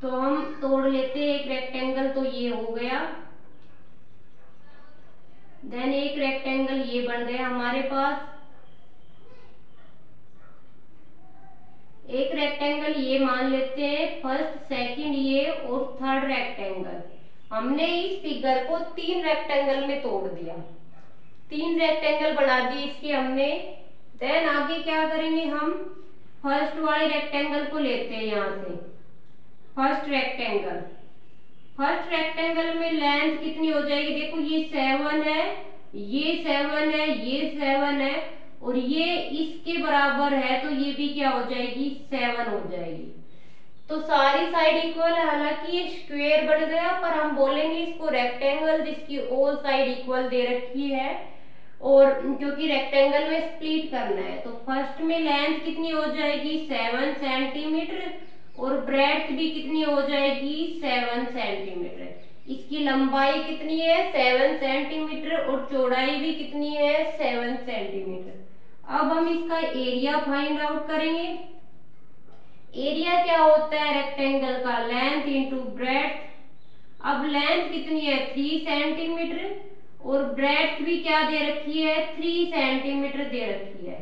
S1: तो हम तोड़ लेते हैं एक रेक्टेंगल, तो ये हो गया, देन एक रेक्टेंगल ये बन गया हमारे पास, एक रेक्टेंगल ये मान लेते हैं फर्स्ट सेकंड ये और थर्ड रेक्टेंगल। हमने इस फिगर को 3 रेक्टेंगल में तोड़ दिया, 3 रेक्टेंगल बना दिए इसके हमने। देन आगे क्या करेंगे, हम फर्स्ट वाले रेक्टेंगल को लेते हैं यहाँ से, फर्स्ट रेक्टेंगल। फर्स्ट रेक्टेंगल में लेंथ कितनी हो जाएगी, देखो ये 7 है, ये 7 है, ये 7 है और ये इसके बराबर है तो ये भी क्या हो जाएगी 7 हो जाएगी। तो सारी साइड इक्वल है, हालांकि ये स्क्वायर बन गया पर हम बोलेंगे इसको रेक्टेंगल जिसकी ऑल साइड इक्वल दे रखी है और क्योंकि रेक्टेंगल में स्प्लिट करना है। तो फर्स्ट में लेंथ कितनी हो जाएगी 7 सेंटीमीटर और ब्रेड्थ भी कितनी हो जाएगी 7 सेंटीमीटर। इसकी लंबाई कितनी है 7 सेंटीमीटर और चौड़ाई भी कितनी है 7 सेंटीमीटर। अब हम इसका एरिया फाइंड आउट करेंगे। एरिया क्या होता है रेक्टेंगल का, लेंथ इंटू ब्रेड्थ। अब लेंथ कितनी है 3 सेंटीमीटर और ब्रेड्थ भी क्या दे रखी है 3 सेंटीमीटर दे रखी है,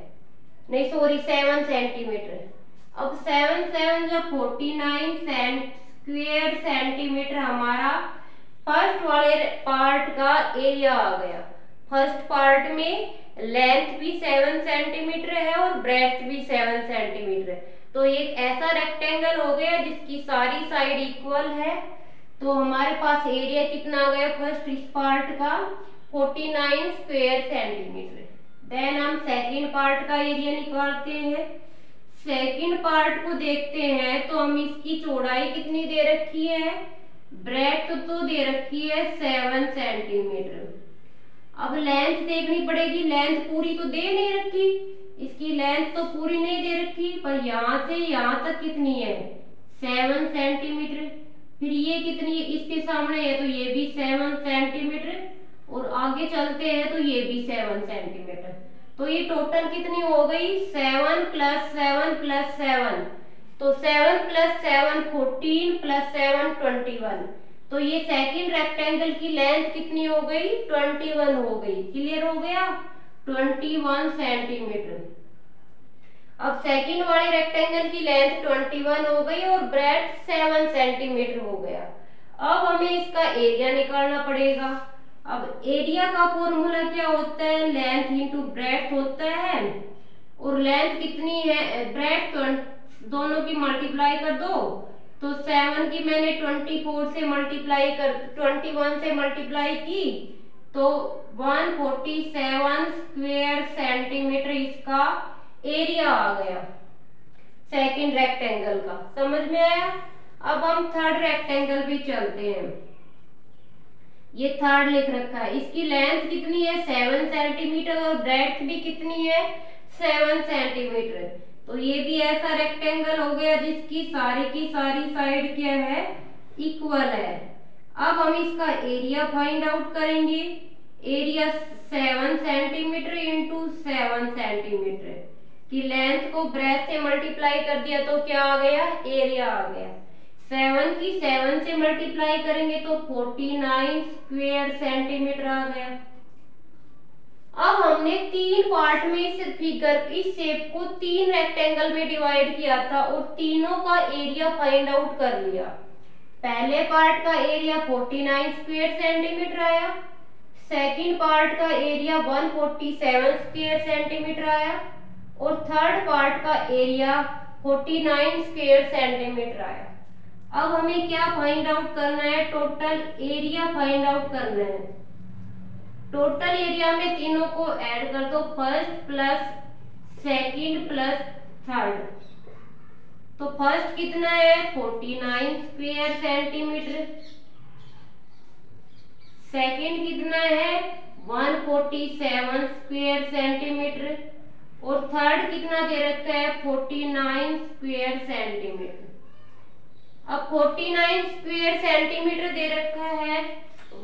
S1: नहीं सॉरी 7 सेंटीमीटर। अब 7 7 जो 49 स्क्वायर सेंटीमीटर हमारा फर्स्ट वाले पार्ट का एरिया आ गया। फर्स्ट पार्ट में लेंथ भी 7 सेंटीमीटर है और ब्रेड्थ भी 7 सेंटीमीटर है। तो एक ऐसा रेक्टेंगल हो गया जिसकी सारी साइड इक्वल है। तो हमारे पास एरिया कितना आ गया फर्स्ट इस पार्ट का 49 स्क्वायर सेंटीमीटर। देन हम सेकंड पार्ट का एरिया निकालते हैं। सेकंड पार्ट को देखते हैं तो हम इसकी चौड़ाई कितनी दे रखी है, ब्रेड्थ तो दे रखी है 7 सेंटीमीटर। अब लेंथ देखनी पड़ेगी, लेंथ पूरी तो दे नहीं रखी, इसकी लेंथ तो पूरी नहीं दे रखी, पर यहाँ से यहाँ तक कितनी है 7 सेंटीमीटर। फिर ये कितनी इसके सामने है तो ये भी 7 सेंटीमीटर, और आगे चलते हैं तो ये भी 7 सेंटीमीटर। तो ये टोटल कितनी हो गई 7 + 7 + 7, तो 7 + 7 14 + 7 21। तो ये सेकंड रेक्टेंगल की लेंथ कितनी हो गई 21 हो गई। क्लियर हो गया 21 सेंटीमीटर। अब सेकंड वाले रेक्टेंगल की लेंथ 21 हो गई और ब्रेड्थ 7 सेंटीमीटर हो गया। अब हमें इसका एरिया निकालना पड़ेगा। अब एरिया का फॉर्मूला क्या होता है, लेंथ इंटू ब्रेड्थ होता है, और लेंथ कितनी है ब्रेड्थ दोनों की मल्टीप्लाई कर दो, तो 7 की मैंने 24 से मल्टीप्लाई कर 21 से मल्टीप्लाई की तो 147 स्क्वायर सेंटीमीटर इसका एरिया आ गया सेकंड रेक्टेंगल का। समझ में आया। अब हम थर्ड रेक्टेंगल भी चलते हैं। ये थर्ड लिख रखा है, इसकी लेंथ कितनी है 7 सेंटीमीटर और ब्रेड्थ भी कितनी है 7 सेंटीमीटर। तो ये भी ऐसा रेक्टेंगल हो गया जिसकी सारी की सारी साइड क्या है इक्वल है। अब हम इसका एरिया फाइंड आउट करेंगे। एरिया 7 सेंटीमीटर इंटू 7 सेंटीमीटर की लेंथ को ब्रेथ से मल्टीप्लाई कर दिया तो क्या आ गया एरिया आ गया। 7 की 7 से मल्टीप्लाई करेंगे तो 49 स्क्वायर सेंटीमीटर आ गया। अब हमने 3 पार्ट में इस फिगर इस शेप को 3 रेक्टेंगल में डिवाइड किया था और तीनों का एरिया फाइंड आउट कर लिया। पहले पार्ट का एरिया 49 स्क्वायर सेंटीमीटर आया, सेकंड पार्ट का एरिया 147 स्क्वायर सेंटीमीटर आया, और थर्ड पार्ट का एरिया 49 स्क्वायर सेंटीमीटर आया। अब हमें क्या फाइंड आउट करना है, टोटल एरिया फाइंड आउट करना है। टोटल एरिया में तीनों को ऐड कर दो, first plus second plus third. तो फर्स्ट कितना है 49 स्क्वायर सेंटीमीटर, सेकंड कितना है 147 स्क्वायर सेंटीमीटर, और थर्ड कितना दे रखा है 49 स्क्वायर सेंटीमीटर। अब 49 स्क्वायर सेंटीमीटर दे रखा है,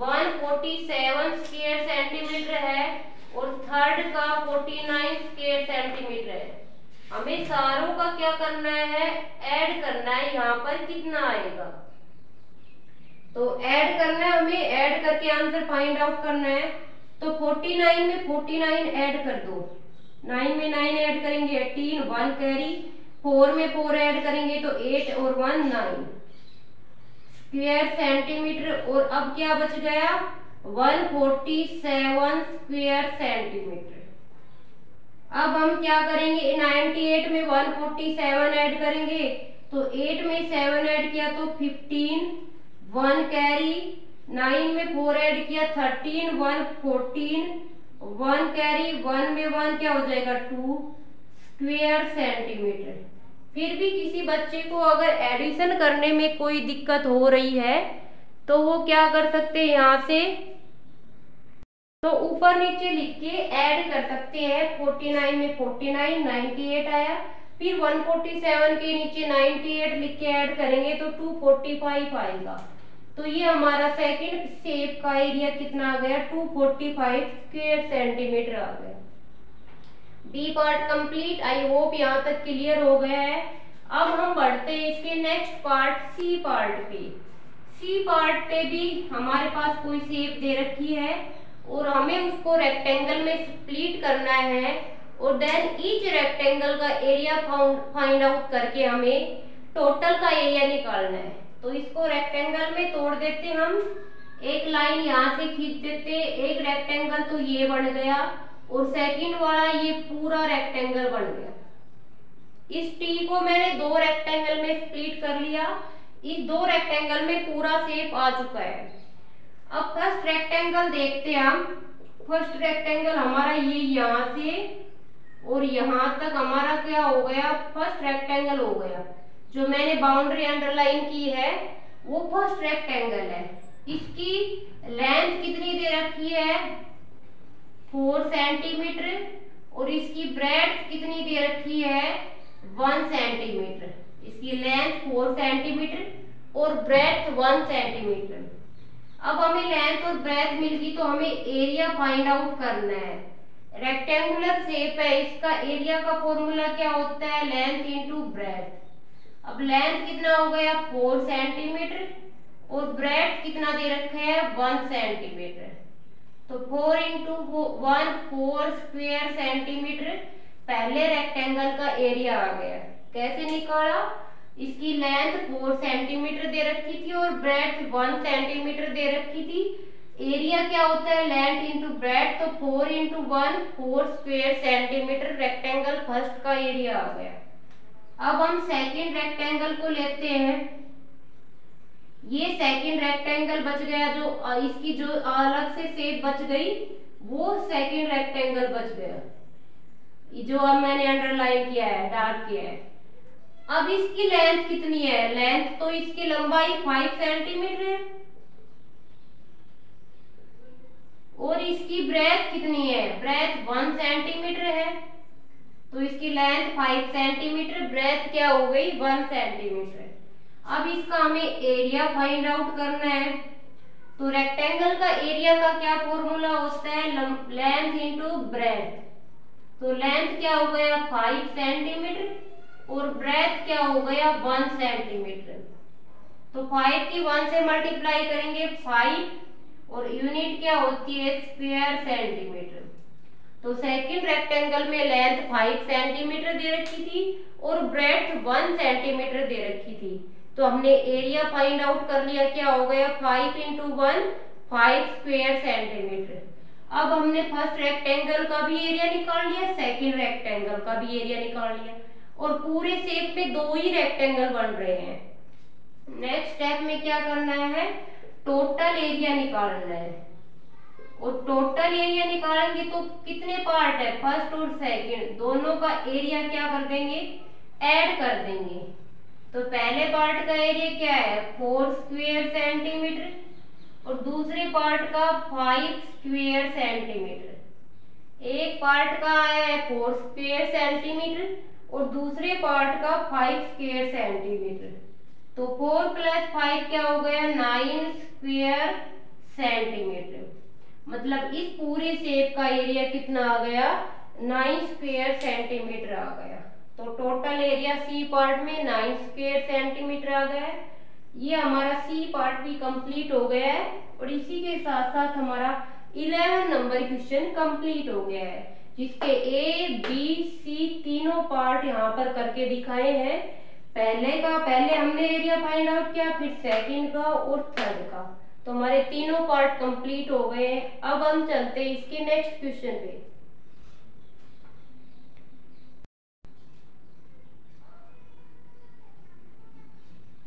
S1: 147 स्क्वायर सेंटीमीटर है और थर्ड का 49 स्क्वायर सेंटीमीटर है। हमें सारों का क्या करना है ऐड करना है। यहाँ पर कितना आएगा तो ऐड करना है, हमें ऐड करके आंसर फाइंड आउट करना है। तो 49 में 49 ऐड कर दो, 9 में 9 ऐड करेंगे 18, 1 कैरी, 4 में 4 ऐड करेंगे तो 8 और 1 9 स्क्वायर सेंटीमीटर। और अब क्या बच गया 147 स्क्वायर सेंटीमीटर। अब हम क्या करेंगे 98 में 147 ऐड करेंगे तो 8 में 7 ऐड किया तो 15, 1 कैरी, 9 में 4 ऐड किया 13, 1 14, 1 कैरी, 1 में 1 क्या हो जाएगा 2 स्क्वायर सेंटीमीटर। फिर भी किसी बच्चे को अगर एडिशन करने में कोई दिक्कत हो रही है तो वो क्या कर सकते हैं, यहाँ से तो ऊपर नीचे लिख के ऐड कर सकते हैं। 49 में 49, 98 आया, फिर 147 के नीचे 98 लिख के ऐड करेंगे तो 245 आएगा। तो ये हमारा सेकंड शेप का एरिया कितना आ गया 245 स्क्वायर सेंटीमीटर आ गया। B part complete. I hope यहाँ तक क्लियर हो गया है। अब हम बढ़ते हैं इसके नेक्स्ट पार्ट सी पार्ट पे। सी पार्ट पे भी हमारे पास कोई शेप दे रखी है और हमें उसको रेक्टेंगल में स्प्लिट करना है और देन ईच रेक्टेंगल का एरिया फाइंड आउट करके हमें टोटल का एरिया निकालना है। तो इसको रेक्टेंगल में तोड़ देते हम, एक लाइन यहाँ से खींच देते, एक रेक्टेंगल तो ये बन गया और सेकंड वाला ये पूरा रेक्टेंगल बन गया। इस टी को मैंने 2 रेक्टेंगल में स्प्लिट कर लिया, इस दो रेक्टेंगल में पूरा शेप आ चुका है। अब फर्स्ट रेक्टेंगल देखते हैं हम। फर्स्ट रेक्टेंगल हमारा ये यहाँ से और यहाँ तक हमारा क्या हो गया, फर्स्ट रेक्टेंगल हो गया। जो मैंने बाउंड्री अंडरलाइन की है वो फर्स्ट रेक्टेंगल है। इसकी लेंथ कितनी दे रखी है, 4 सेंटीमीटर, और इसकी ब्रेड्थ कितनी दे रखी है, 1 सेंटीमीटर। इसकी लेंथ 4 सेंटीमीटर और ब्रेड्थ 1 सेंटीमीटर। अब हमें लेंथ और ब्रेड्थ मिल गई तो हमें एरिया फाइंड आउट करना है। रेक्टेंगुलर शेप है, इसका एरिया का फॉर्मूला क्या होता है, लेंथ इंटू ब्रेड्थ। अब लेंथ कितना हो गया, 4 सेंटीमीटर, और ब्रेड्थ कितना दे रखा है, 1 सेंटीमीटर। तो 4 इंटू 1 4 स्क्वायर सेंटीमीटर पहले रेक्टेंगल का एरिया आ गया। कैसे निकाला, इसकी लेंथ 4 सेंटीमीटर दे रखी थी और ब्रेड्थ 1 सेंटीमीटर दे रखी थी। एरिया क्या होता है, लेंथ इंटू ब्रेड्थ, तो 4 into 1 4 square centimetre rectangle first का एरिया आ गया। अब हम सेकंड रेक्टेंगल को लेते हैं। ये सेकंड रेक्टेंगल बच गया, जो इसकी जो अलग से शेप बच गई वो सेकंड रेक्टेंगल बच गया, जो अब मैंने अंडरलाइन किया है, डार्क किया है। अब इसकी लेंथ कितनी है, लेंथ तो इसकी लंबाई 5 सेंटीमीटर है, और इसकी ब्रेथ कितनी है, ब्रेथ 1 सेंटीमीटर है। तो इसकी लेंथ 5 सेंटीमीटर, ब्रेथ क्या हो गई, 1 सेंटीमीटर। अब इसका हमें एरिया फाइंड आउट करना है। तो रेक्टेंगल का एरिया का क्या फॉर्मूला होता है, लेंथ इंटू ब्रेथ। तो लेंथ क्या हो गया, 5 सेंटीमीटर, और ब्रेथ क्या हो गया, 1 सेंटीमीटर। तो 5 की 1 से मल्टीप्लाई करेंगे 5, और यूनिट क्या होती है, स्क्वायर सेंटीमीटर। तो सेकंड रेक्टेंगल में लेंथ 5 सेंटीमीटर दे रखी थी और ब्रेड्थ 1 सेंटीमीटर दे रखी थी। तो हमने एरिया फाइंड आउट कर लिया, क्या हो गया, 5 इंटू 1 5 स्क्वायर सेंटीमीटर। अब हमने फर्स्ट रेक्टेंगल का भी एरिया निकाल लिया, सेकंड रेक्टेंगल का भी एरिया निकाल लिया, और पूरे शेप में 2 ही रेक्टेंगल बन रहे हैं। नेक्स्ट स्टेप में क्या करना है, टोटल एरिया निकालना है। और टोटल एरिया निकालेंगे तो कितने पार्ट है, फर्स्ट और सेकंड दोनों का एरिया क्या कर देंगे, ऐड कर देंगे। तो पहले पार्ट का एरिया क्या है, 4 स्क्वायर सेंटीमीटर, और दूसरे पार्ट का 5 स्क्वायर सेंटीमीटर। एक पार्ट का आया है 4 स्क्वायर सेंटीमीटर और दूसरे पार्ट का 5 स्क्वायर सेंटीमीटर। तो 4 + 5 क्या हो गया, 9 स्क्वायर सेंटीमीटर। मतलब इस पूरे शेप का एरिया कितना आ गया, 9 स्क्वायर सेंटीमीटर आ गया। तो टोटल एरिया सी पार्ट में 9 स्क्वायर सेंटीमीटर आ गया है। ये हमारा सी पार्ट भी कंप्लीट हो गया है, और इसी के साथ साथ हमारा 11 नंबर क्वेश्चन कंप्लीट हो गया है, जिसके ए बी सी तीनों पार्ट यहाँ पर करके दिखाए हैं। पहले हमने एरिया फाइंड आउट किया, फिर सेकंड का और थर्ड का। तो हमारे तीनों पार्ट कंप्लीट हो गए हैं। अब हम चलते हैं इसके नेक्स्ट क्वेश्चन पे।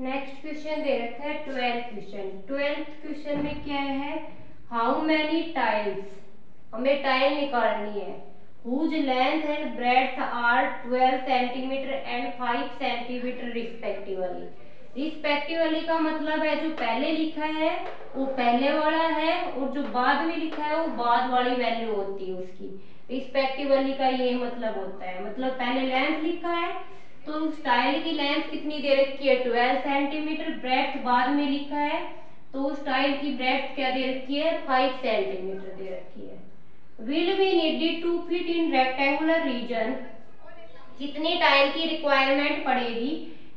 S1: नेक्स्ट क्वेश्चन दे रखा है 12th क्वेश्चन। 12th क्वेश्चन में क्या है, हाउ मैनी टाइल्स, हमें टाइल निकालनी है, whose length and breadth are 12 centimetre and 5 centimetre respectively. Respectively का मतलब है जो पहले लिखा है वो पहले वाला है, और जो बाद में लिखा है वो बाद वाली वैल्यू होती है उसकी। रिस्पेक्टिवली का ये मतलब होता है, मतलब पहले लेंथ लिखा है तो उस टाइल की लेंथ कितनी दे रखी है, 12 सेंटीमीटर, ब्रेड्थ बाद में लिखा है तो उस टाइल की ब्रेड्थ क्या दे रखी है, 5 सेंटीमीटर दे रखी है। Will be needed to fit in rectangular region, कितनी टाइल की रिक्वायरमेंट पड़ेगी।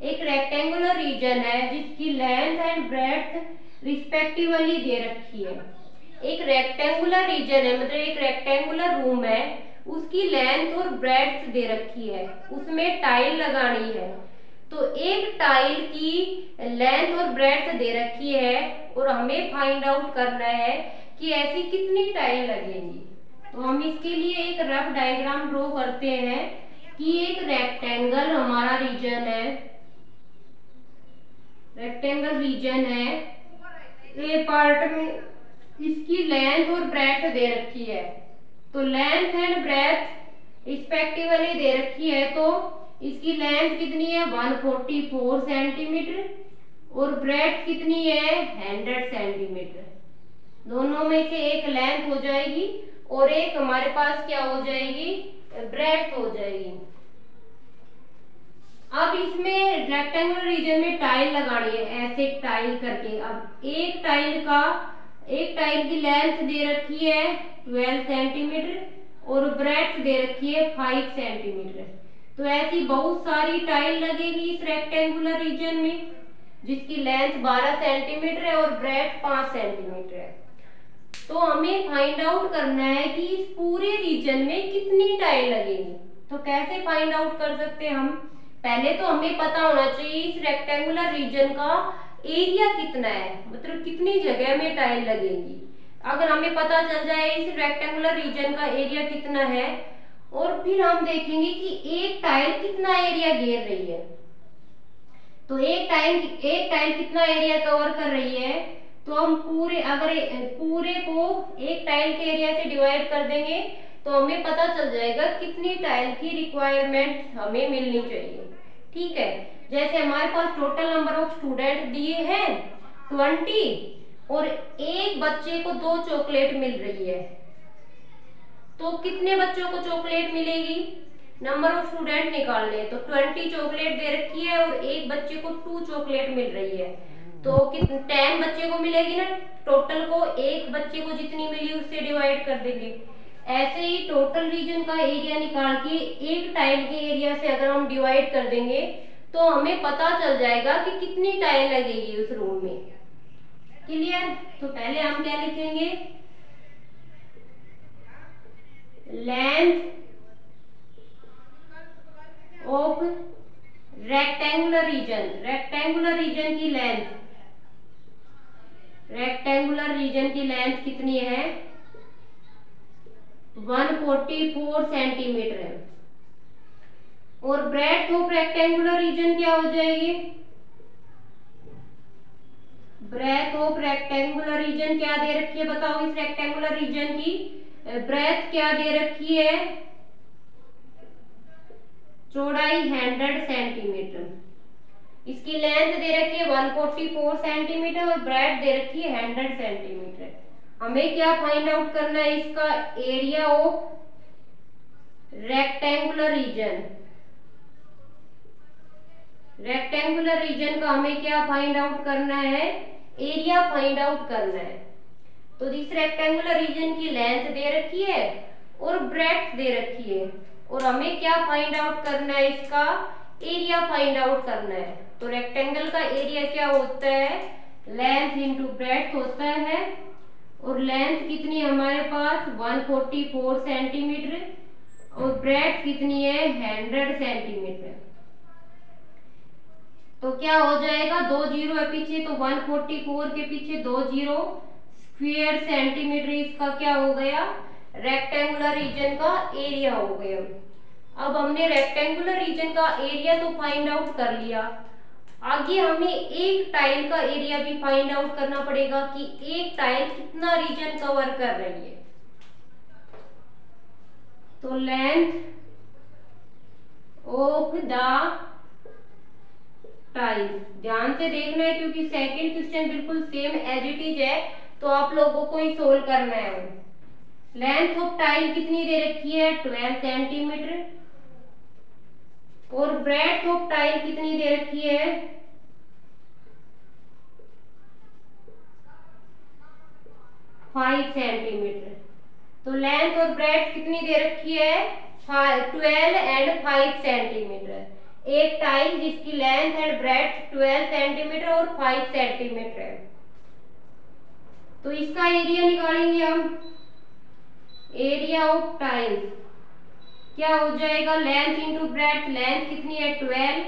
S1: एक रेक्टेंगुलर रीजन है जिसकी लेंथ एंड ब्रेड्थ रिस्पेक्टिवली दे रखी है। एक रेक्टेंगुलर रीजन है, मतलब एक रेक्टेंगुलर रूम है, उसकी लेंथ और ब्रेड्थ दे रखी है, उसमें टाइल लगानी है। तो एक टाइल की लेंथ और ब्रेड्थ दे रखी है और हमें फाइंड आउट करना है कि ऐसी कितनी टाइल लगेंगी। तो हम इसके लिए एक रफ डायग्राम ड्रॉ करते हैं कि एक रेक्टेंगल हमारा रीजन है, रेक्टेंगल रीजन है, ए पार्ट में इसकी लेंथ और ब्रेड्थ दे रखी है। तो लेंथ एंड ब्रेड्थ रिस्पेक्टिवली दे रखी है। तो इसकी लेंथ कितनी है 144 सेंटीमीटर और ब्रेड्थ कितनी है 100 सेंटीमीटर। दोनों में से एक लेंथ हो जाएगी और एक हमारे पास क्या हो जाएगी ब्रेड्थ हो जाएगी। अब इसमें रेक्टेंगुलर रीजन में टाइल लगानी है, ऐसे टाइल करके। अब एक टाइल की लेंथ दे रखी है 12 सेंटीमीटर और ब्रेड्थ दे रखी है 5 सेंटीमीटर। तो ऐसी बहुत सारी टाइल लगेगी इस रेक्टेंगुलर रीजन में, जिसकी लेंथ 12 सेंटीमीटर है और ब्रेड्थ 5 सेंटीमीटर है। तो हमें फाइंड आउट करना है कि इस पूरे रीजन में कितनी टाइल लगेगी। तो कैसे फाइंड आउट कर सकते हैं हम? पहले तो हमें पता होना चाहिए इस रेक्टेंगुलर रीजन का एरिया कितना है, मतलब कितनी जगह में टाइल लगेगी। अगर हमें पता चल जाए इस रेक्टेंगुलर रीजन का एरिया कितना है और फिर हम देखेंगे कि एक टाइल कितना एरिया घेर रही है। तो एक टाइल कितना एरिया कवर कर रही है, तो हम पूरे को एक टाइल के एरिया से डिवाइड कर देंगे तो हमें पता चल जाएगा कितनी टाइल की रिक्वायरमेंट हमें मिलनी चाहिए। ठीक है, जैसे हमारे पास टोटल नंबर ऑफ स्टूडेंट दिए हैं 20 और एक बच्चे को 2 चॉकलेट मिल रही है, तो कितने बच्चों को चॉकलेट मिलेगी? नंबर ऑफ स्टूडेंट निकालने हैं, तो 20 चॉकलेट दे रखी है और एक बच्चे को 2 चॉकलेट मिल रही है, तो 10 बच्चे को मिलेगी ना। टोटल को एक बच्चे को जितनी मिली उससे डिवाइड कर देंगे। ऐसे ही टोटल रीजन का एरिया निकाल के एक टाइल के एरिया से अगर हम डिवाइड कर देंगे तो हमें पता चल जाएगा कि कितनी टाइल लगेगी उस रूम में। क्लियर? तो पहले हम क्या लिखेंगे, लेंथ ऑफ रेक्टेंगुलर रीजन की लेंथ कितनी है 144 सेंटीमीटर है। और ब्रेड्थ ऑफ रेक्टेंगुलर रीजन क्या हो जाएगी? ब्रेड्थ ऑफ रेक्टेंगुलर रीजन क्या दे रखी है बताओ? इस रेक्टेंगुलर रीजन की ब्रेड्थ क्या दे रखी है? चौड़ाई 100 सेंटीमीटर। इसकी लेंथ दे रखी है 144 सेंटीमीटर और ब्रेड्थ दे रखी है 100 सेंटीमीटर। हमें क्या फाइंड आउट करना है? इसका एरिया ऑफ रेक्टेंगुलर रीजन का हमें क्या फाइंड आउट करना है? एरिया फाइंड आउट करना है। तो इस रेक्टेंगुलर रीजन की लेंथ दे रखी है और ब्रेड्थ दे रखी है और हमें क्या फाइंड आउट करना है? इसका एरिया फाइंड आउट करना है। तो रेक्टेंगल का एरिया क्या होता है? लेंथ इंटू ब्रेड्थ होता है और लेंथ कितनी है हमारे पास 144 सेंटीमीटर और ब्रेड्थ कितनी है 100 सेंटीमीटर। तो क्या हो जाएगा? 2 जीरो है पीछे, तो 144 के पीछे 2 जीरो, स्क्वायर सेंटीमीटर इसका क्या हो गया? रेक्टेंगुलर रीजन का एरिया हो गया। अब हमने रेक्टेंगुलर रीजन का एरिया तो फाइंड आउट कर लिया, आगे हमें एक टाइल का एरिया भी फाइंड आउट करना पड़ेगा कि एक टाइल कितना रीजन कवर कर रही है। तो लेंथ ऑफ द टाइल, ध्यान से देखना है क्योंकि सेकंड क्वेश्चन बिल्कुल सेम एज इट इज है, तो आप लोगों को ही सोल्व करना है। लेंथ ऑफ टाइल कितनी दे रखी है 12 सेंटीमीटर और ब्रेड्थ ऑफ टाइल कितनी दे रखी है 5 सेंटीमीटर। तो लेंथ और ब्रेड्थ कितनी दे रखी है 12 एंड 5 सेंटीमीटर। एक टाइल जिसकी लेंथ एंड ब्रेड्थ 12 सेंटीमीटर और 5 सेंटीमीटर है। तो इसका एरिया निकालेंगे हम। एरिया ऑफ टाइल क्या हो जाएगा? लेंथ इंटू ब्रेड्थ, लेंथ कितनी है 12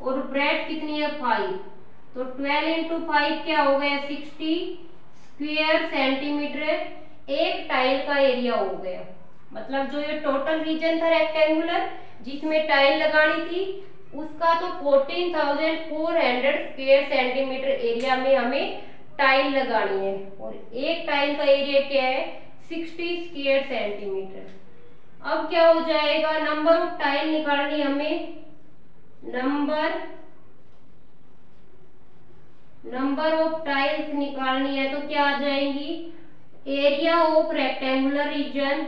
S1: और ब्रेड्थ कितनी है 5, तो 12 इंटू 5 क्या हो गया 60 स्क्वायर सेंटीमीटर एक टाइल का एरिया हो गया। मतलब जो ये टोटल रीजन था रेक्टेंगुलर जिसमें टाइल लगानी थी उसका तो 14,400 स्क्वायर सेंटीमीटर एरिया में हमें टाइल लगानी है, और एक टाइल का एरिया क्या है 60 स्क्वायर सेंटीमीटर। अब क्या हो जाएगा, नंबर ऑफ टाइल निकालनी हमें, नंबर ऑफ टाइल्स निकालनी है, तो क्या आ जाएंगी, एरिया ऑफ रेक्टेंगुलर रीजन।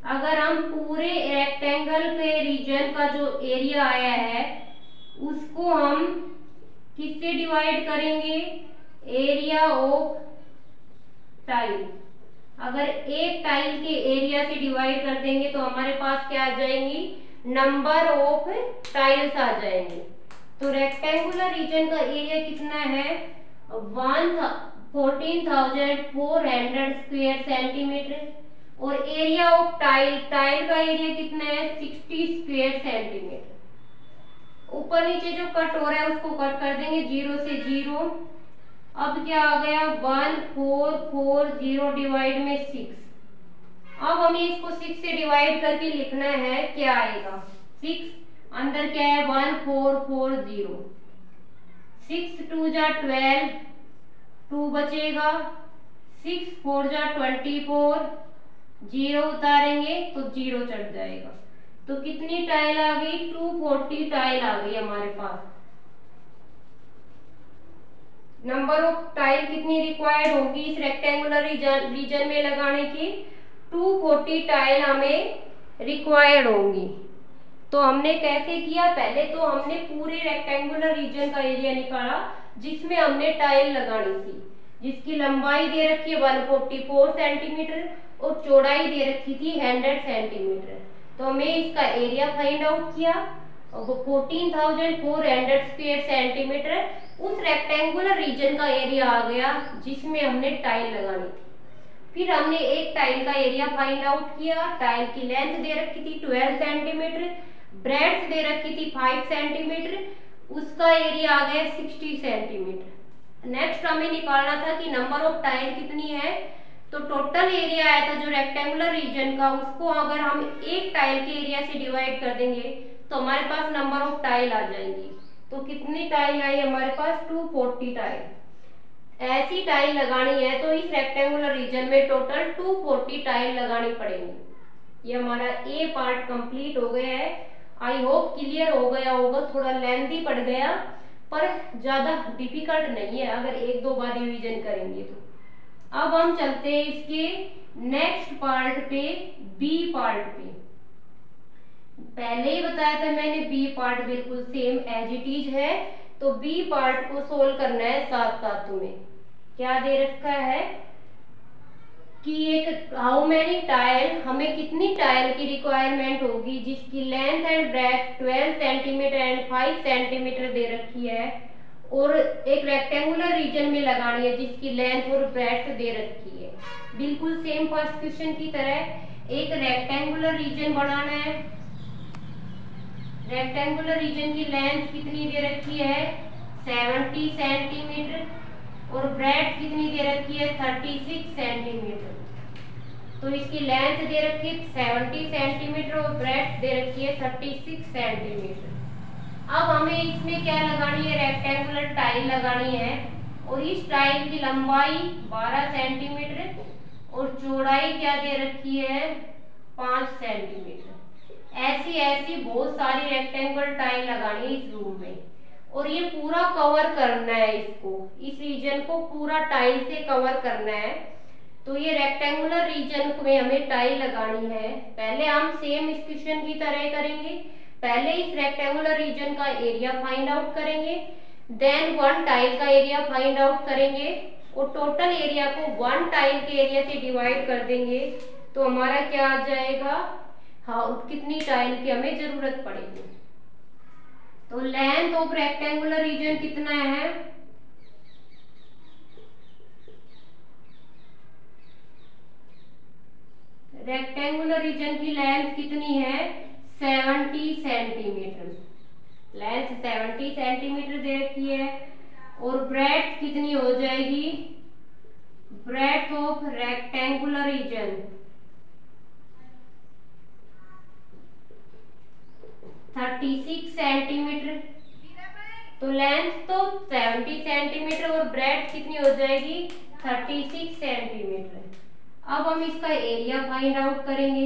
S1: अगर हम पूरे रेक्टेंगल के रीजन का जो एरिया आया है उसको हम किससे डिवाइड करेंगे, एरिया ऑफ टाइल। अगर एक टाइल के एरिया से डिवाइड कर देंगे तो हमारे पास क्या आ जाएंगी, नंबर ऑफ टाइल्स आ जाएंगे। तो रेक्टेंगुलर रीजन का एरिया कितना है, 14,400 स्क्वायर सेंटीमीटर, और एरिया ऑफ टाइल का एरिया कितना है 60 स्क्वायर सेंटीमीटर। ऊपर नीचे जो कट हो रहा है उसको कट कर देंगे, 0 से 0। अब क्या आ गया, 1440 डिवाइड में 6। अब हमें इसको 6 से डिवाइड करके लिखना है, क्या आएगा 6, अंदर क्या है 1440, 6 2 जा 12, 2 बचेगा, 6 4 जा 24, 0 उतारेंगे तो 0 चढ़ जाएगा। तो कितनी टाइल आ गई, 240 टाइल आ गई हमारे पास। नंबर ऑफ टाइल कितनी रिक्वायर्ड होगी इस रेक्टेंगुलर रीजन में लगाने की, 240 टाइल हमें रिक्वायर्ड होंगी। तो हमने कैसे किया, पहले तो हमने पूरे रेक्टेंगुलर रीजन का एरिया निकाला जिसमें हमने टाइल लगानी थी, जिसकी लंबाई दे रखी है 144 सेंटीमीटर और चौड़ाई दे रखी थी 100 सेंटीमीटर। तो हमें इसका एरिया फाइंड आउट किया, 14,400 स्क्वायर सेंटीमीटर उस रेक्टेंगुलर रीजन का एरिया आ गया जिसमें हमने टाइल लगानी थी। फिर हमने एक टाइल का एरिया फाइंड आउट किया, टाइल की लेंथ दे रखी थी 12 सेंटीमीटर, ब्रेड्थ दे रखी थी 5 सेंटीमीटर, उसका एरिया आ गया 60 सेंटीमीटर। नेक्स्ट हमें निकालना था कि नंबर ऑफ टाइल कितनी है, तो टोटल एरिया आया था जो रेक्टेंगुलर रीजन का, उसको अगर हम एक टाइल के एरिया से डिवाइड कर देंगे तो हमारे पास नंबर ऑफ टाइल आ जाएगी। तो कितनी टाइल आई हमारे पास, 240 टाइल। ऐसी टाइल लगानी है तो इस रेक्टेंगुलर रीजन में टोटल 240 टाइल लगानी पड़ेंगी। ये हमारा ए पार्ट कंप्लीट हो गया है। आई होप क्लियर हो गया होगा, थोड़ा लेंथी पड़ गया पर ज्यादा डिफिकल्ट नहीं है अगर एक दो बार रिवीजन करेंगे तो। अब हम चलते हैं इसके नेक्स्ट पार्ट पे, बी पार्ट पे। पहले ही बताया था मैंने बी पार्ट बिल्कुल सेम एज इट इज है, तो बी पार्ट को सोल्व करना है साथ साथ। तुम्हें क्या दे रखा है कि एक हाउ मेनी टाइल, हमें कितनी टाइल की रिक्वायरमेंट होगी जिसकी length and breadth 12 centimetre and 5 centimetre दे रखी है, और एक रेक्टेंगुलर रीजन में लगानी है जिसकी लेंथ और ब्रेथ दे रखी है। बिल्कुल सेम फर्स्ट क्वेश्चन की तरह एक रेक्टेंगुलर रीजन बनाना है। रेक्टेंगुलर रीजन की लेंथ कितनी दे रखी है 70 सेंटीमीटर और ब्रेथ कितनी दे रखी है 36 सेंटीमीटर। तो इसकी लेंथ दे रखी है 70 सेंटीमीटर और ब्रेथ दे रखी है 36 सेंटीमीटर। अब हमें इसमें क्या लगानी है, रेक्टेंगुलर टाइल लगानी है, और इस टाइल की लंबाई 12 सेंटीमीटर और चौड़ाई क्या दे रखी है 5 सेंटीमीटर। ऐसी ऐसी बहुत सारी रेक्टेंगुलर टाइल लगानी है इस रूम में, और ये पूरा कवर करना है इसको, इस रीजन को पूरा टाइल से कवर करना है। तो ये रेक्टेंगुलर रीजन में हमें टाइल लगानी है। पहले हम सेम इस क्वेश्चन की तरह करेंगे, पहले इस रेक्टेंगुलर रीजन का एरिया फाइंड आउट करेंगे, देन वन टाइल का एरिया फाइंड आउट करेंगे, और टोटल एरिया को वन टाइल के एरिया से डिवाइड कर देंगे तो हमारा क्या आ जाएगा, हाँ कितनी टाइल की हमें जरूरत पड़ेगी। तो लेंथ ऑफ रेक्टेंगुलर रीजन कितना है, रेक्टेंगुलर रीजन की लेंथ कितनी है 70 सेंटीमीटर, लेंथ 70 सेंटीमीटर दे रखी है, और ब्रेड्थ कितनी हो जाएगी, breadth of rectangular reason 36 centimetre. तो लेंथ तो 70 सेंटीमीटर और ब्रेड्थ कितनी हो जाएगी 36 सेंटीमीटर। अब हम इसका एरिया फाइंड आउट करेंगे।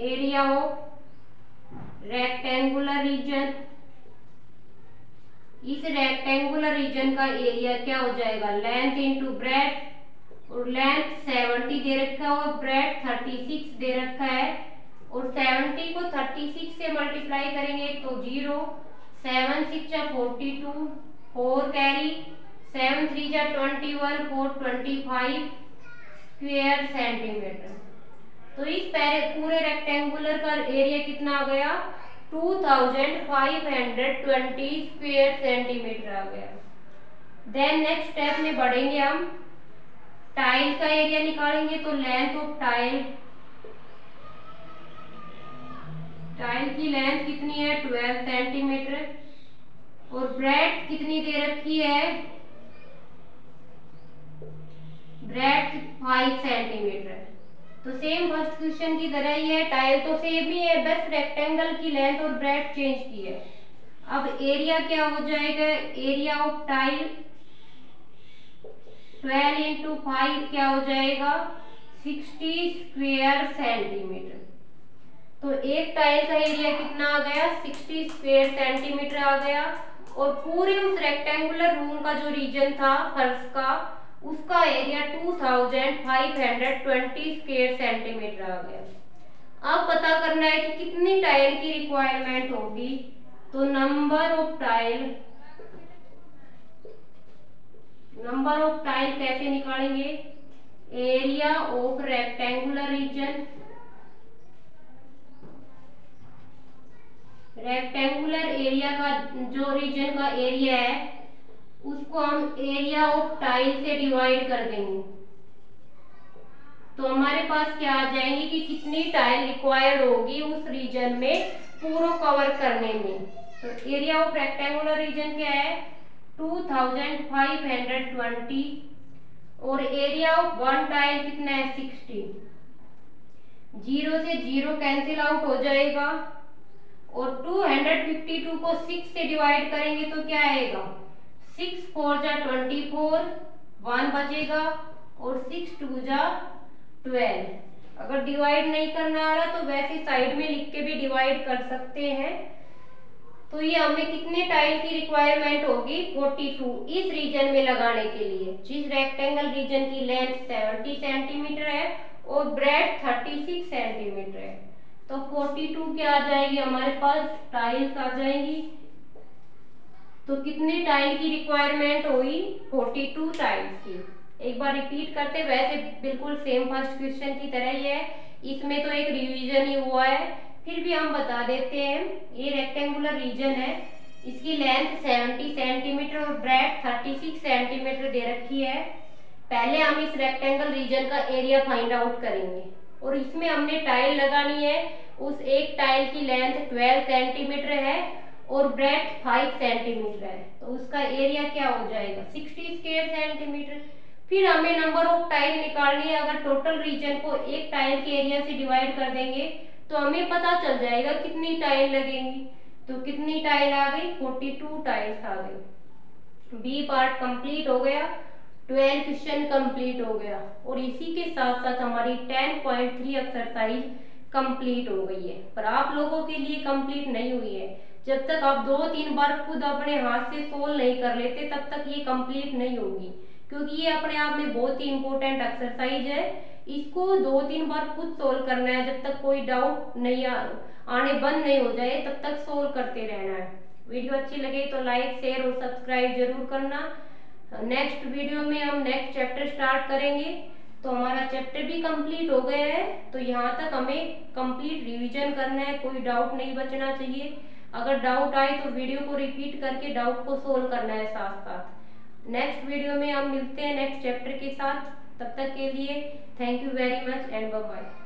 S1: एरिया ऑफ रेक्टेंगुलर रीजन, इस रेक्टेंगुलर रीजन का एरिया क्या हो जाएगा लेंथ इंटू ब्रेड्थ, और लेंथ 70 दे रखा है और ब्रेड्थ 36 दे रखा है, और 70 को 36 से मल्टीप्लाई करेंगे तो 0, 7 6 जा 42, 4 कैरी, 7 3 जा 21, 4 25 स्क्वायर सेंटीमीटर। तो इस पूरे रेक्टेंगुलर का एरिया कितना आ गया 2520 स्क्वायर सेंटीमीटर आ गया। देन नेक्स्ट स्टेप में बढ़ेंगे हम, टाइल का एरिया निकालेंगे। तो लेंथ ऑफ टाइल, टाइल की लेंथ कितनी है 12 सेंटीमीटर और ब्रेड्थ कितनी दे रखी है, ब्रेड्थ 5 सेंटीमीटर। तो सेम फर्स्ट क्वेश्चन की तरह ही है, टाइल तो सेम ही है, बस रेक्टेंगल की लेंथ और ब्रेड्थ चेंज की है। अब एरिया क्या हो जाएगा, एरिया ऑफ टाइल 12 इंटू 5 क्या हो जाएगा 60 स्क्वायर सेंटीमीटर। तो एक टाइल का एरिया कितना आ गया 60 स्क्वायर सेंटीमीटर आ गया, और पूरे उस रेक्टेंगुलर रूम का जो रीजन था फर्श का, उसका एरिया 2520 स्क्वायर सेंटीमीटर आ गया। अब पता करना है कि कितनी टाइल की रिक्वायरमेंट होगी। तो नंबर ऑफ टाइल कैसे निकालेंगे, area of rectangular reason, rectangular area का जो रीजन का एरिया है उसको हम एरिया ऑफ टाइल से डिवाइड कर देंगे। तो हमारे पास क्या आ जाएंगी कि कितनी टाइल रिक्वायर्ड होगी उस रीजन में पूरा कवर करने में। तो एरिया ऑफ रेक्टेंगुलर रीजन क्या है 2520, और एरिया ऑफ वन टाइल कितना है 60। 0 से 0 कैंसिल आउट हो जाएगा, और 252 को 6 से डिवाइड करेंगे तो क्या आएगा 6 4 जा 24, 1 बचेगा, और 6 2 जा 12। अगर डिवाइड नहीं करना आ रहा तो वैसे साइड में लिख के भी डिवाइड कर सकते हैं। तो ये हमें कितने टाइल की रिक्वायरमेंट होगी 42 इस रीजन में लगाने के लिए, जिस रेक्टेंगल रीजन की लेंथ 70 सेंटीमीटर है और ब्रेड्थ 36 सेंटीमीटर है। तो 42 क्या आ जाएगी हमारे पास टाइल्स आ जाएंगी। तो कितनी टाइल की रिक्वायरमेंट हुई 42 टाइल्स की। एक बार रिपीट करते, वैसे बिल्कुल सेम फर्स्ट क्वेश्चन की तरह ही है, इसमें तो एक रिवीजन ही हुआ है, फिर भी हम बता देते हैं। ये रेक्टेंगुलर रीजन है, इसकी लेंथ 70 सेंटीमीटर और ब्रेड्थ 36 सेंटीमीटर दे रखी है। पहले हम इस रेक्टेंगल रीजन का एरिया फाइंड आउट करेंगे, और इसमें हमने टाइल लगानी है। उस एक टाइल की लेंथ 12 सेंटीमीटर है और ब्रेड्थ 5 सेंटीमीटर है, तो उसका एरिया क्या हो जाएगा 60 स्क्वायर सेंटीमीटर। फिर हमें नंबर ऑफ टाइल निकालनी है। अगर टोटल रीजन को एक टाइल के एरिया से डिवाइड कर देंगे तो हमें पता चल जाएगा कितनी टाइल लगेंगी। तो कितनी टाइल आ गई 42 टाइल्स आ गई। बी पार्ट कंप्लीट हो गया, 12 क्वेश्चन कंप्लीट हो गया, और इसी के साथ साथ हमारी 10.3 एक्सरसाइज कंप्लीट हो गई है। पर आप लोगों के लिए कंप्लीट नहीं हुई है। जब तक आप 2-3 बार खुद अपने हाथ से सोल्व नहीं कर लेते तब तक ये कंप्लीट नहीं होगी, क्योंकि ये अपने आप में बहुत ही इंपॉर्टेंट एक्सरसाइज है। इसको 2-3 बार खुद सोल्व करना है, जब तक कोई डाउट नहीं आने बंद नहीं हो जाए तब तक सोल्व करते रहना है। वीडियो अच्छी लगे तो लाइक शेयर और सब्सक्राइब जरूर करना। नेक्स्ट वीडियो में हम नेक्स्ट चैप्टर स्टार्ट करेंगे। तो हमारा चैप्टर भी कंप्लीट हो गया है, तो यहाँ तक हमें कंप्लीट रिवीजन करना है, कोई डाउट नहीं बचना चाहिए। अगर डाउट आए तो वीडियो को रिपीट करके डाउट को सोल्व करना है साथ साथ। नेक्स्ट वीडियो में हम मिलते हैं नेक्स्ट चैप्टर के साथ। तब तक के लिए thank you very much and bye bye.